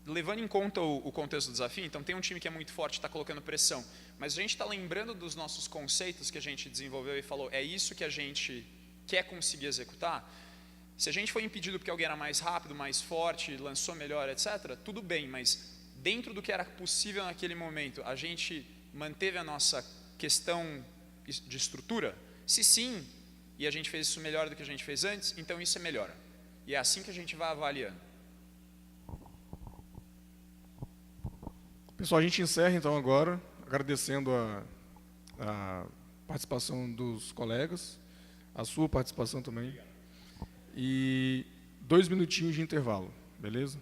levando em conta o contexto do desafio. Então tem um time que é muito forte, está colocando pressão, mas a gente está lembrando dos nossos conceitos que a gente desenvolveu e falou, é isso que a gente quer conseguir executar. Se a gente foi impedido porque alguém era mais rápido, mais forte, lançou melhor, etc., tudo bem, mas dentro do que era possível naquele momento, a gente manteve a nossa questão de estrutura? Se sim, e a gente fez isso melhor do que a gente fez antes, então isso é melhor. E é assim que a gente vai avaliando. Pessoal, a gente encerra então agora, agradecendo a participação dos colegas, a sua participação também. E 2 minutinhos de intervalo, beleza?